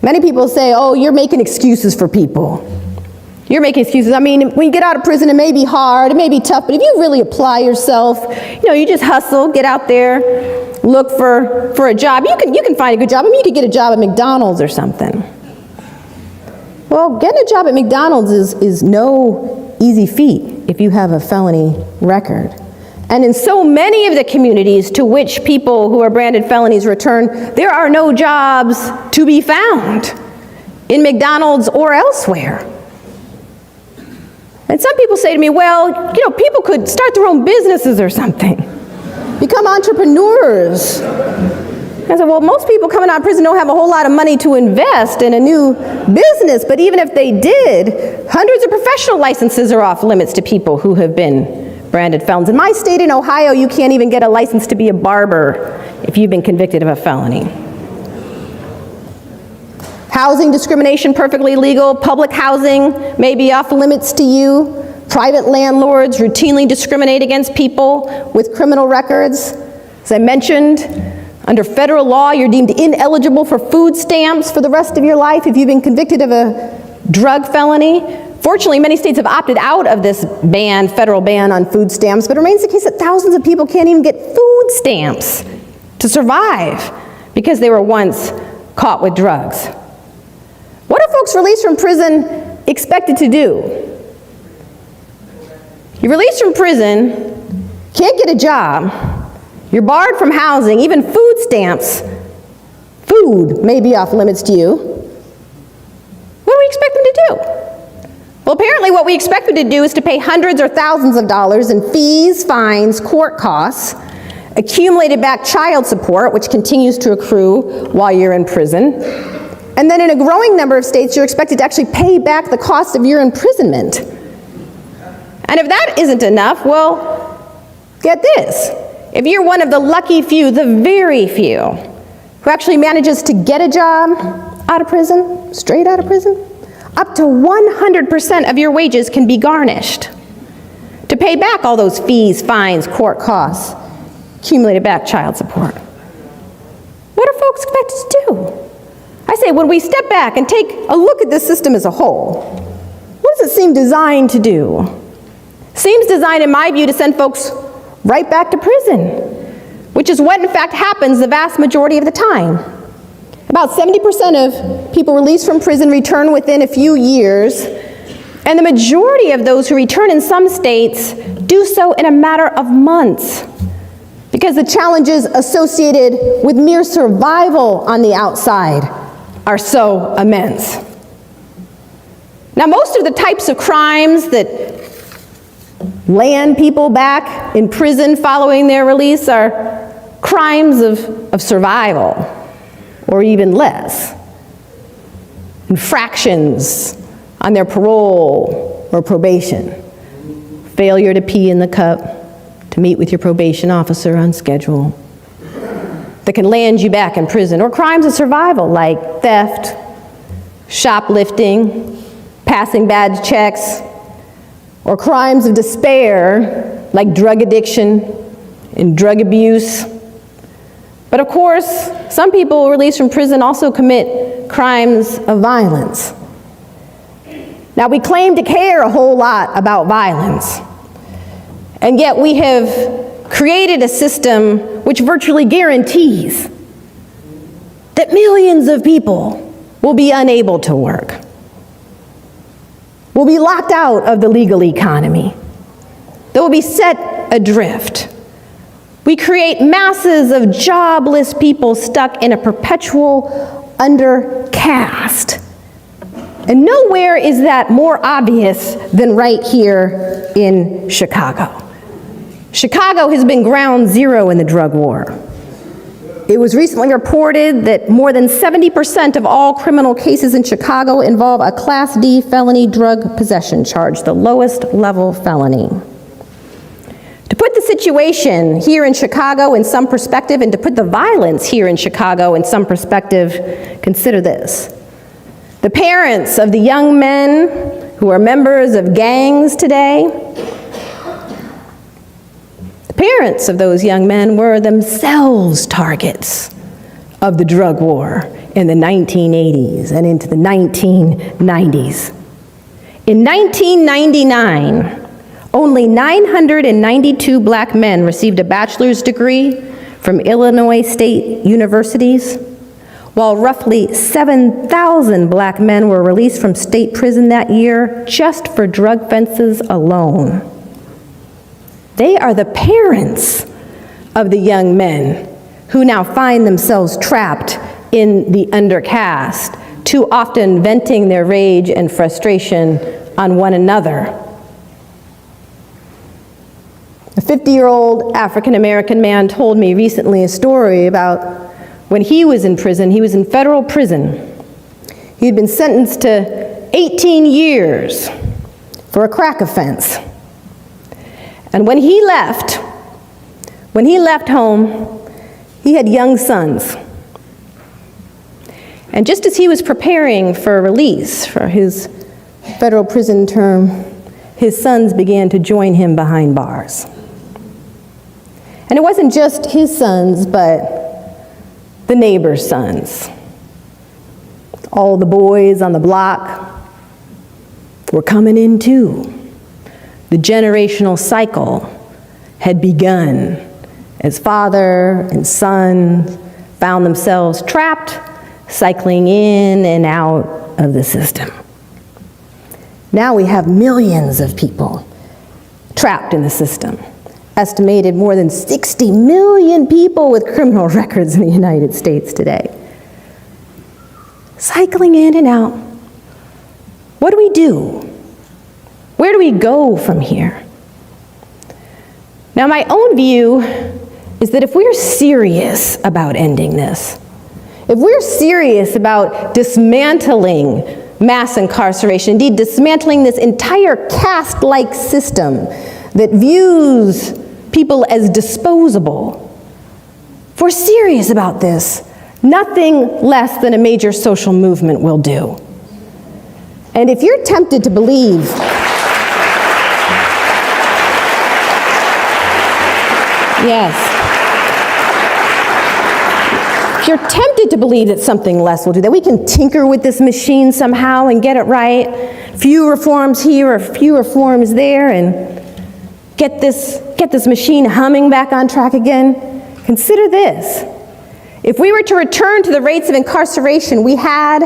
Many people say, oh, you're making excuses for people. You're making excuses. I mean, when you get out of prison, it may be hard, it may be tough, but if you really apply yourself, you just hustle, get out there, look for a job. You can find a good job. I mean, you could get a job at McDonald's or something. Well, getting a job at McDonald's is no easy feat if you have a felony record. And in so many of the communities to which people who are branded felonies return, there are no jobs to be found in McDonald's or elsewhere. And some people say to me, well, people could start their own businesses or something, become entrepreneurs. I said, well, most people coming out of prison don't have a whole lot of money to invest in a new business, but even if they did, hundreds of professional licenses are off limits to people who have been branded felons. In my state, in Ohio, you can't even get a license to be a barber if you've been convicted of a felony. Housing discrimination, perfectly legal. Public housing may be off limits to you. Private landlords routinely discriminate against people with criminal records. As I mentioned, under federal law, you're deemed ineligible for food stamps for the rest of your life if you've been convicted of a drug felony. Fortunately, many states have opted out of this federal ban on food stamps, but it remains the case that thousands of people can't even get food stamps to survive because they were once caught with drugs. What are folks released from prison expected to do? You're released from prison, can't get a job, you're barred from housing, even food stamps. Food may be off limits to you. What do we expect them to do? Well, apparently what we expect them to do is to pay hundreds or thousands of dollars in fees, fines, court costs, accumulated back child support, which continues to accrue while you're in prison. And then in a growing number of states, you're expected to actually pay back the cost of your imprisonment. And if that isn't enough, well, get this. If you're one of the lucky few, the very few, who actually manages to get a job out of prison, straight out of prison, up to 100% of your wages can be garnished to pay back all those fees, fines, court costs, accumulated back child support. What are folks expected to do? I say, when we step back and take a look at this system as a whole, what does it seem designed to do? Seems designed, in my view, to send folks right back to prison, which is what in fact happens the vast majority of the time. About 70% of people released from prison return within a few years, and the majority of those who return in some states do so in a matter of months, because the challenges associated with mere survival on the outside are so immense. Now, most of the types of crimes that land people back in prison following their release are crimes of survival, or even less. Infractions on their parole or probation. Failure to pee in the cup, to meet with your probation officer on schedule, that can land you back in prison. Or crimes of survival like theft, shoplifting, passing bad checks, or crimes of despair like drug addiction and drug abuse. But of course, some people released from prison also commit crimes of violence. Now, we claim to care a whole lot about violence, and yet we have created a system which virtually guarantees that millions of people will be unable to work, will be locked out of the legal economy, that will be set adrift. We create masses of jobless people stuck in a perpetual undercast. And nowhere is that more obvious than right here in Chicago. Chicago has been ground zero in the drug war. It was recently reported that more than 70% of all criminal cases in Chicago involve a Class D felony drug possession charge, the lowest level felony. To put the situation here in Chicago in some perspective, and to put the violence here in Chicago in some perspective, consider this. The parents of the young men who are members of gangs today, the parents of those young men were themselves targets of the drug war in the 1980s and into the 1990s. In 1999, only 992 black men received a bachelor's degree from Illinois state universities, while roughly 7,000 black men were released from state prison that year just for drug offenses alone. They are the parents of the young men who now find themselves trapped in the undercast, too often venting their rage and frustration on one another. A 50-year-old African-American man told me recently a story about when he was in prison. He was in federal prison. He had been sentenced to 18 years for a crack offense. And when he left home, he had young sons. And just as he was preparing for release for his federal prison term, his sons began to join him behind bars. And it wasn't just his sons, but the neighbors' sons. All the boys on the block were coming in too. The generational cycle had begun as father and son found themselves trapped, cycling in and out of the system. Now we have millions of people trapped in the system. Estimated more than 60 million people with criminal records in the United States today. Cycling in and out. What do we do? Where do we go from here? Now, my own view is that if we're serious about ending this, if we're serious about dismantling mass incarceration, indeed dismantling this entire caste-like system that views people as disposable, if we're serious about this, nothing less than a major social movement will do. And if you're tempted to believe if you're tempted to believe that something less will do, that we can tinker with this machine somehow and get it right, few reforms here or few reforms there, and get this machine humming back on track again, consider this. If we were to return to the rates of incarceration we had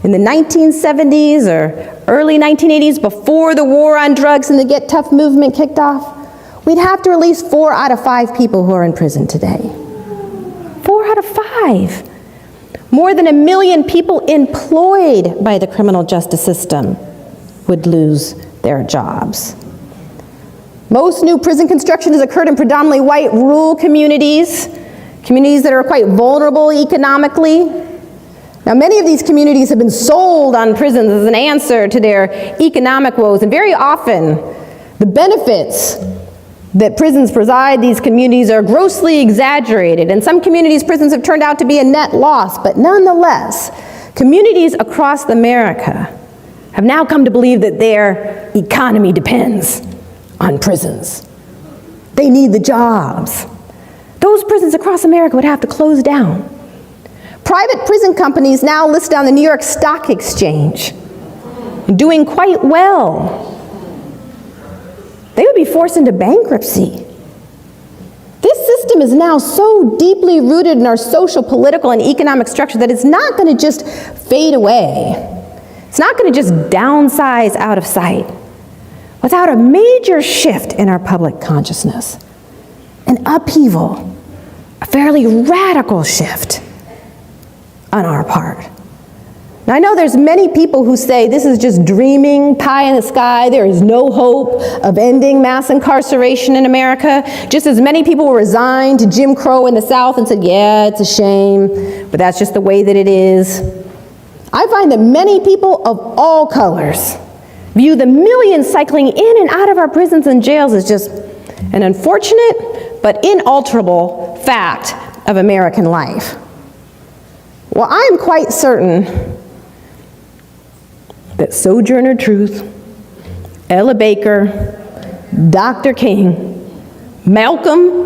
in the 1970s or early 1980s before the war on drugs and the Get Tough movement kicked off, we'd have to release 4 out of 5 people who are in prison today. 4 out of 5. More than 1 million people employed by the criminal justice system would lose their jobs. Most new prison construction has occurred in predominantly white rural communities that are quite vulnerable economically. Now, many of these communities have been sold on prisons as an answer to their economic woes, and very often the benefits that prisons provide these communities are grossly exaggerated. In some communities, prisons have turned out to be a net loss, but nonetheless, communities across America have now come to believe that their economy depends on prisons. They need the jobs. Those prisons across America would have to close down. Private prison companies now listed on the New York Stock Exchange doing quite well, they would be forced into bankruptcy. This system is now so deeply rooted in our social, political, and economic structure that it's not going to just fade away. It's not going to just downsize out of sight without a major shift in our public consciousness, an upheaval, a fairly radical shift on our part. Now, I know there's many people who say this is just dreaming, pie in the sky, there is no hope of ending mass incarceration in America. Just as many people were resigned to Jim Crow in the South and said, yeah, it's a shame, but that's just the way that it is. I find that many people of all colors view the millions cycling in and out of our prisons and jails as just an unfortunate but inalterable fact of American life. Well, I am quite certain that Sojourner Truth, Ella Baker, Dr. King, Malcolm,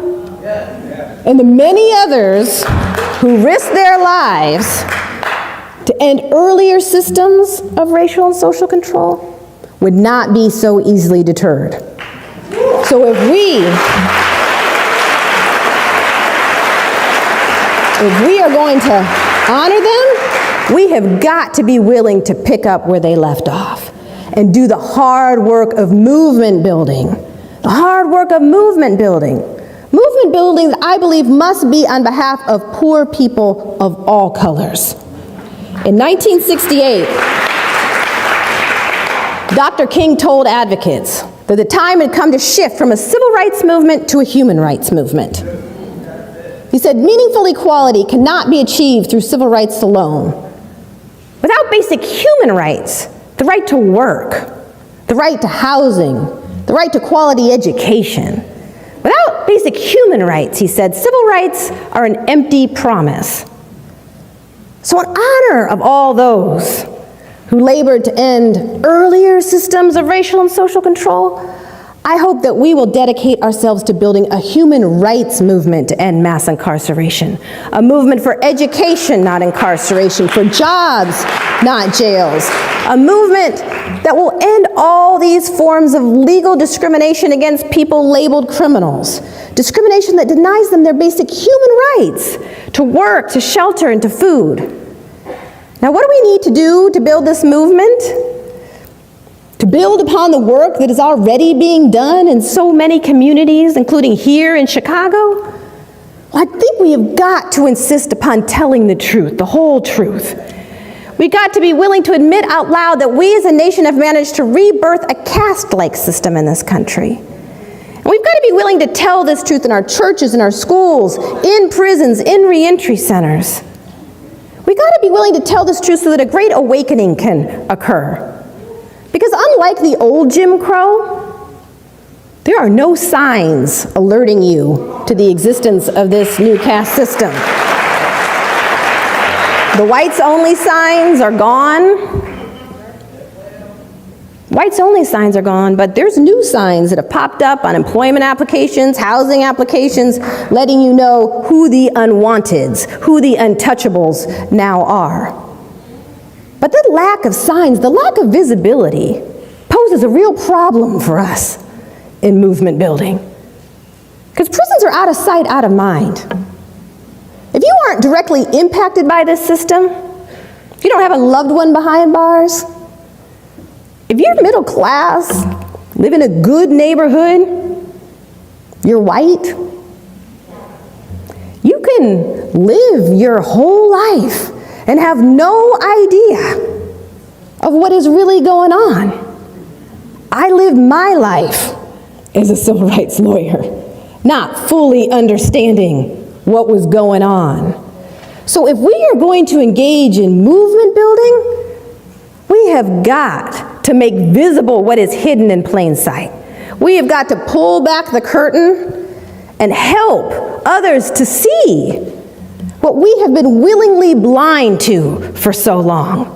and the many others who risked their lives to end earlier systems of racial and social control would not be so easily deterred. So if we are going to honor them, we have got to be willing to pick up where they left off and do the hard work of movement building. The hard work of movement building. Movement building, I believe, must be on behalf of poor people of all colors. In 1968, Dr. King told advocates that the time had come to shift from a civil rights movement to a human rights movement. He said, meaningful equality cannot be achieved through civil rights alone. Without basic human rights, the right to work, the right to housing, the right to quality education. Without basic human rights, he said, civil rights are an empty promise. So in honor of all those who labored to end earlier systems of racial and social control, I hope that we will dedicate ourselves to building a human rights movement to end mass incarceration, a movement for education, not incarceration, for jobs, not jails, a movement that will end all these forms of legal discrimination against people labeled criminals, discrimination that denies them their basic human rights to work, to shelter, and to food. Now, what do we need to do to build this movement? To build upon the work that is already being done in so many communities, including here in Chicago? Well, I think we have got to insist upon telling the truth, the whole truth. We've got to be willing to admit out loud that we as a nation have managed to rebirth a caste-like system in this country. And we've got to be willing to tell this truth in our churches, in our schools, in prisons, in reentry centers. We've got to be willing to tell this truth so that a great awakening can occur. Because unlike the old Jim Crow, there are no signs alerting you to the existence of this new caste system. The whites-only signs are gone. Whites-only signs are gone, but there's new signs that have popped up on employment applications, housing applications, letting you know who the unwanteds, who the untouchables now are. But that lack of signs, the lack of visibility, poses a real problem for us in movement building. Because prisons are out of sight, out of mind. If you aren't directly impacted by this system, if you don't have a loved one behind bars, if you're middle class, live in a good neighborhood, you're white, you can live your whole life and have no idea of what is really going on. I lived my life as a civil rights lawyer, not fully understanding what was going on. So if we are going to engage in movement building, we have got to make visible what is hidden in plain sight. We have got to pull back the curtain and help others to see what we have been willingly blind to for so long.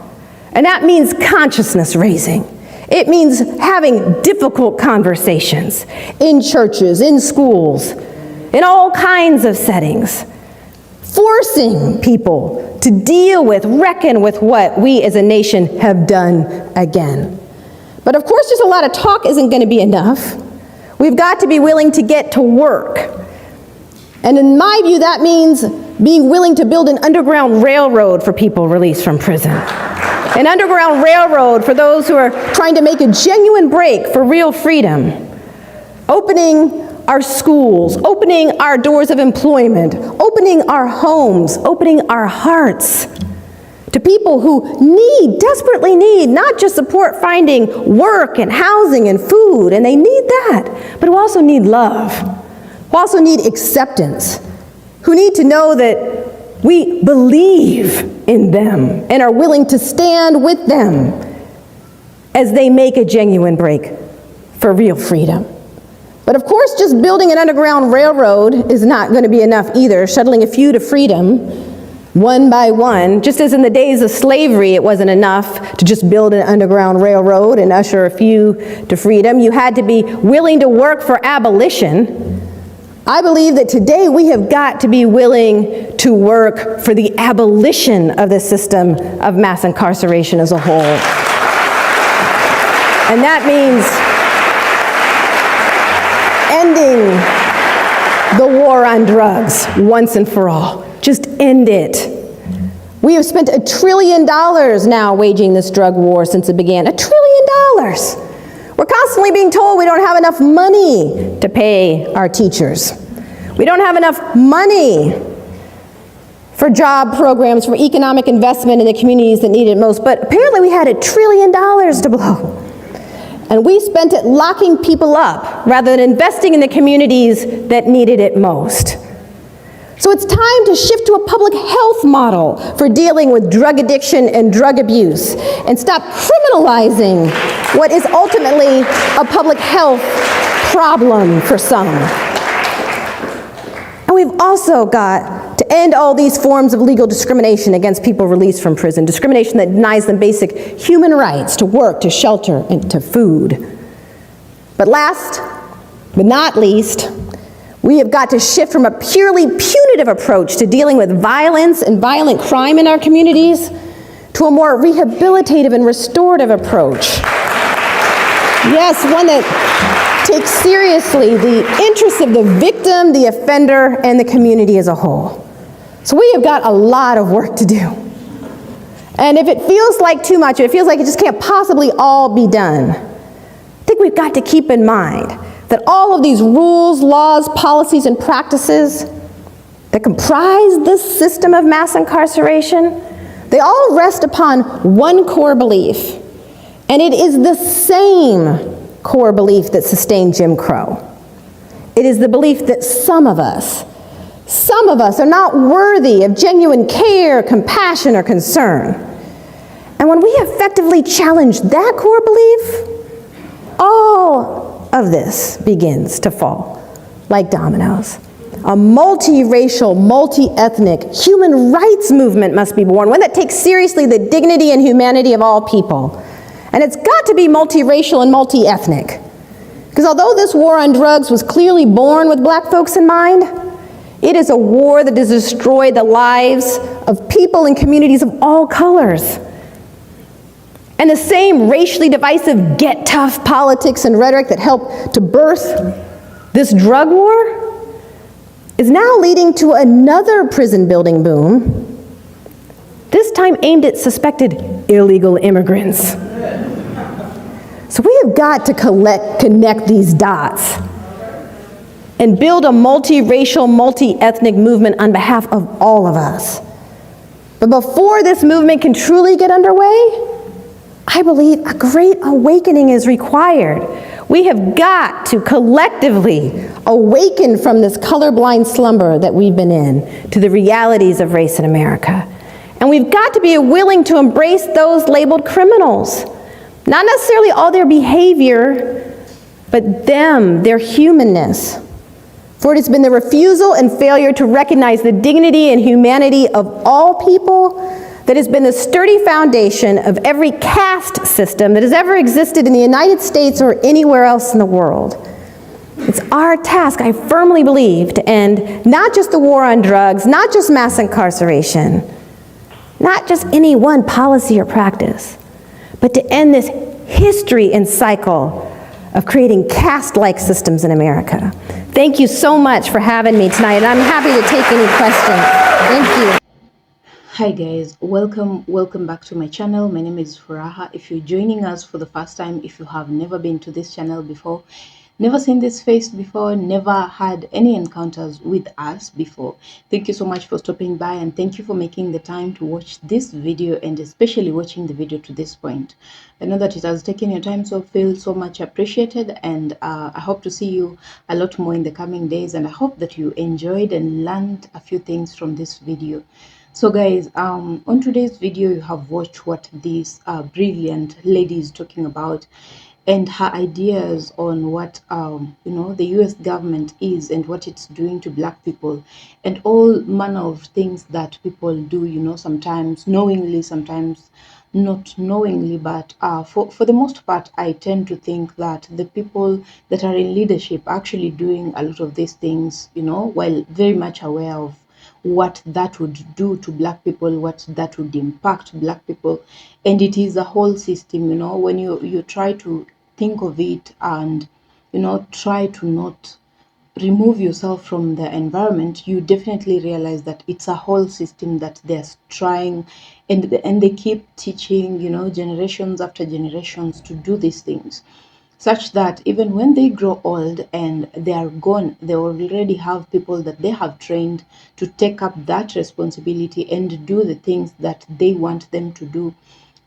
And that means consciousness raising. It means having difficult conversations in churches, in schools, in all kinds of settings. forcing people to deal with, reckon with what we as a nation have done again. But of course, just a lot of talk isn't going to be enough. We've got to be willing to get to work. And in my view, that means being willing to build an underground railroad for people released from prison. An underground railroad for those who are trying to make a genuine break for real freedom. Opening our schools, opening our doors of employment, opening our homes, opening our hearts to people who desperately need, not just support finding work and housing and food, and they need that, but who also need love, who also need acceptance, who need to know that we believe in them and are willing to stand with them as they make a genuine break for real freedom. But of course, just building an underground railroad is not going to be enough either, shuttling a few to freedom one by one. Just as in the days of slavery, it wasn't enough to just build an underground railroad and usher a few to freedom. You had to be willing to work for abolition. I believe that today we have got to be willing to work for the abolition of the system of mass incarceration as a whole. And that means ending the war on drugs once and for all. Just end it. We have spent $1 trillion now waging this drug war since it began. $1 trillion. We're constantly being told we don't have enough money to pay our teachers. We don't have enough money for job programs, for economic investment in the communities that need it most. But apparently we had $1 trillion to blow. And we spent it locking people up rather than investing in the communities that needed it most. So it's time to shift to a public health model for dealing with drug addiction and drug abuse and stop criminalizing what is ultimately a public health problem for some. And we've also got to end all these forms of legal discrimination against people released from prison, discrimination that denies them basic human rights to work, to shelter, and to food. But last but not least, we have got to shift from a purely punitive approach to dealing with violence and violent crime in our communities to a more rehabilitative and restorative approach. Yes, one that takes seriously the interests of the victim, the offender, and the community as a whole. So we have got a lot of work to do. And if it feels like too much, if it feels like it just can't possibly all be done, I think we've got to keep in mind that all of these rules, laws, policies, and practices that comprise this system of mass incarceration, they all rest upon one core belief, and it is the same core belief that sustained Jim Crow. It is the belief that some of us are not worthy of genuine care, compassion, or concern. And when we effectively challenge that core belief, all of this begins to fall like dominoes. A multiracial, multi-ethnic human rights movement must be born, one that takes seriously the dignity and humanity of all people. And it's got to be multiracial and multi-ethnic. Because although this war on drugs was clearly born with black folks in mind, it is a war that has destroyed the lives of people and communities of all colors. And the same racially divisive get tough politics and rhetoric that helped to birth this drug war is now leading to another prison building boom, this time aimed at suspected illegal immigrants. So we have got to connect these dots and build a multiracial, multi-ethnic movement on behalf of all of us. But before this movement can truly get underway, I believe a great awakening is required. We have got to collectively awaken from this colorblind slumber that we've been in to the realities of race in America. And we've got to be willing to embrace those labeled criminals. Not necessarily all their behavior, but them, their humanness. For it has been the refusal and failure to recognize the dignity and humanity of all people that has been the sturdy foundation of every caste system that has ever existed in the United States or anywhere else in the world. It's our task, I firmly believe, to end not just the war on drugs, not just mass incarceration, not just any one policy or practice, but to end this history and cycle of creating caste-like systems in America. Thank you so much for having me tonight, and I'm happy to take any questions. Thank you. Hi guys, welcome back to my channel. My name is Furaha. If you're joining us for the first time, if you have never been to this channel before, never seen this face before, never had any encounters with us before, thank you so much for stopping by, and thank you for making the time to watch this video, and especially watching the video to this point. I know that it has taken your time, so feel so much appreciated, and I hope to see you a lot more in the coming days, and I hope that you enjoyed and learned a few things from this video. So guys, on today's video, you have watched what this brilliant lady is talking about, and her ideas on what the US government is and what it's doing to black people, and all manner of things that people do, sometimes knowingly, sometimes not knowingly, but for the most part, I tend to think that the people that are in leadership are actually doing a lot of these things, while very much aware of what that would do to black people, what that would impact black people. And it is a whole system, when you try to think of it, and try to not remove yourself from the environment, you definitely realize that it's a whole system that they're trying, and they keep teaching, generations after generations to do these things, such that even when they grow old and they are gone, they already have people that they have trained to take up that responsibility and do the things that they want them to do,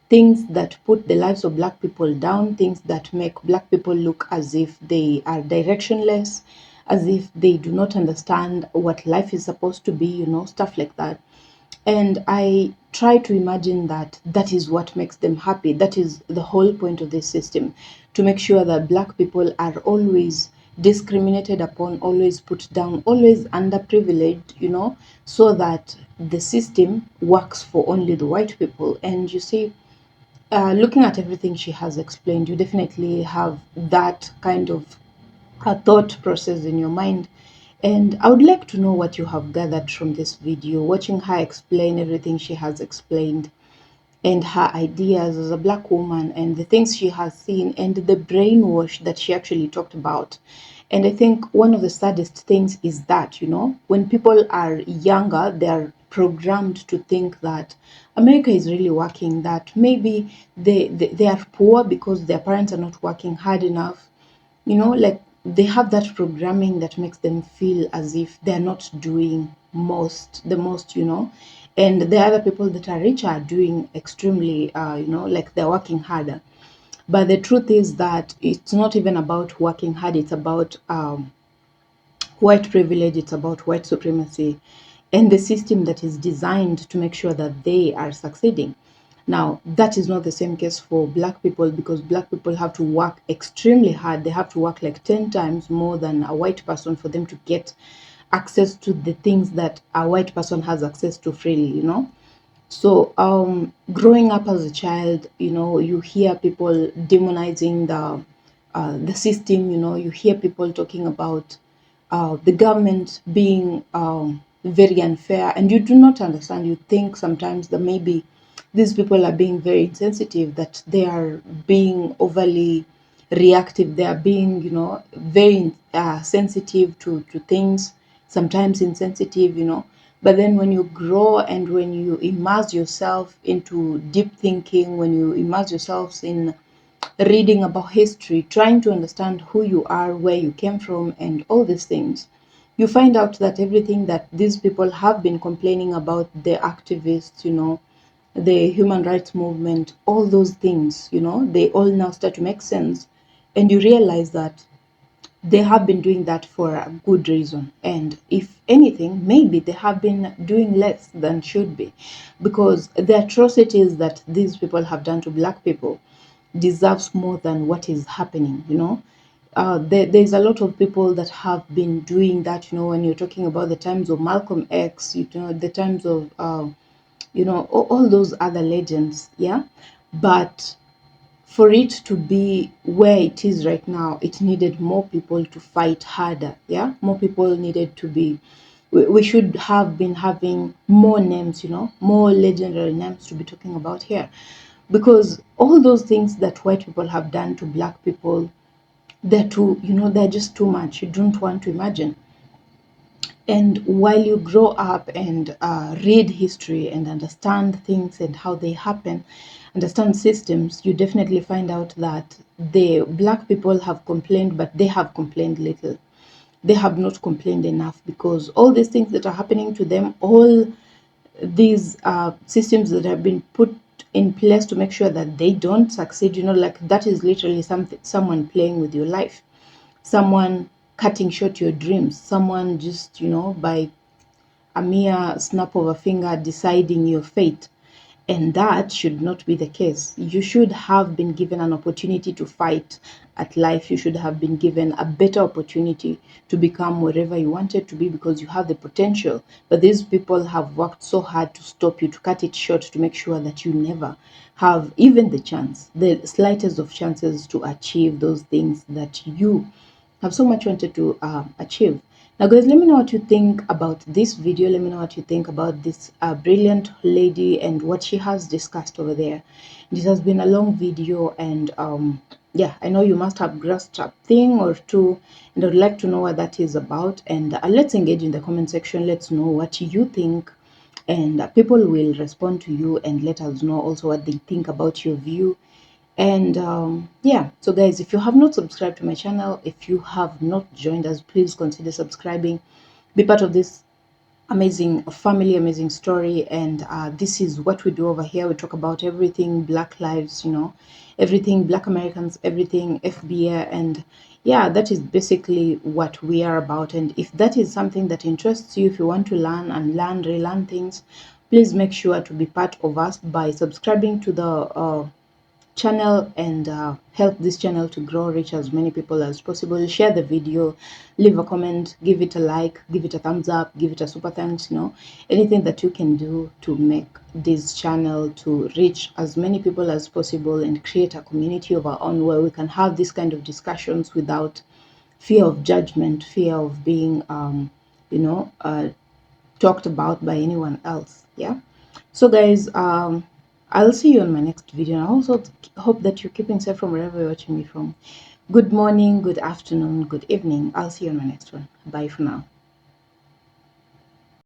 things that put the lives of black people down, things that make black people look as if they are directionless, as if they do not understand what life is supposed to be, stuff like that. And I try to imagine that that is what makes them happy. That is the whole point of this system, to make sure that black people are always discriminated upon, always put down, always underprivileged, so that the system works for only the white people. And you see, looking at everything she has explained, you definitely have that kind of a thought process in your mind. And I would like to know what you have gathered from this video, watching her explain everything she has explained, and her ideas as a black woman, and the things she has seen, and the brainwash that she actually talked about. And I think one of the saddest things is that, when people are younger, they're programmed to think that America is really working, that maybe they are poor because their parents are not working hard enough, like they have that programming that makes them feel as if they're not doing the most, and the other people that are rich are doing extremely, like they're working harder. But the truth is that it's not even about working hard, it's about white privilege, it's about white supremacy, and the system that is designed to make sure that they are succeeding. Now, that is not the same case for black people, because black people have to work extremely hard. They have to work like 10 times more than a white person for them to get access to the things that a white person has access to freely, So, growing up as a child, you hear people demonizing the system. You hear people talking about the government being very unfair, and you do not understand. You think sometimes that maybe these people are being very insensitive, that they are being overly reactive, they are being, very sensitive to things, sometimes insensitive, But then when you grow and when you immerse yourself into deep thinking, when you immerse yourselves in reading about history, trying to understand who you are, where you came from, and all these things, you find out that everything that these people have been complaining about, the activists, the human rights movement, all those things, they all now start to make sense. And you realize that they have been doing that for a good reason. And if anything, maybe they have been doing less than should be, because the atrocities that these people have done to black people deserves more than what is happening, there's a lot of people that have been doing that, when you're talking about the times of Malcolm X, the times of all those other legends, yeah. But for it to be where it is right now, it needed more people to fight harder. Yeah, more people needed to be. We should have been having more names, more legendary names to be talking about here, because all those things that white people have done to black people, they're too, they're just too much. You don't want to imagine. And while you grow up and read history and understand things and how they happen, understand systems, you definitely find out that the black people have complained, but they have complained little. They have not complained enough, because all these things that are happening to them, all these systems that have been put in place to make sure that they don't succeed, like that is literally someone playing with your life, someone cutting short your dreams, someone just, by a mere snap of a finger deciding your fate. And that should not be the case. You should have been given an opportunity to fight at life. You should have been given a better opportunity to become wherever you wanted to be, because you have the potential. But these people have worked so hard to stop you, to cut it short, to make sure that you never have even the chance, the slightest of chances to achieve those things that you have so much wanted to achieve. Now, guys, let me know what you think about this video. Let me know what you think about this brilliant lady and what she has discussed over there. This has been a long video, and yeah, I know you must have grasped a thing or two, and I'd like to know what that is about. And let's engage in the comment section. Let's know what you think, and people will respond to you and let us know also what they think about your view. And yeah, so guys, if you have not subscribed to my channel, if you have not joined us, please consider subscribing, be part of this amazing family, amazing story. And this is what we do over here. We talk about everything Black lives, everything Black Americans, everything FBA. And yeah, that is basically what we are about. And if that is something that interests you, if you want to learn and relearn things, please make sure to be part of us by subscribing to the channel, and help this channel to grow, reach as many people as possible. Share the video, leave a comment, give it a like, give it a thumbs up, give it a super thanks, anything that you can do to make this channel to reach as many people as possible and create a community of our own where we can have this kind of discussions without fear of judgment, fear of being you know uh, talked about by anyone else. Yeah, so guys, I'll see you on my next video, and I also hope that you're keeping safe from wherever you're watching me from. Good morning, good afternoon, good evening. I'll see you on my next one. Bye for now.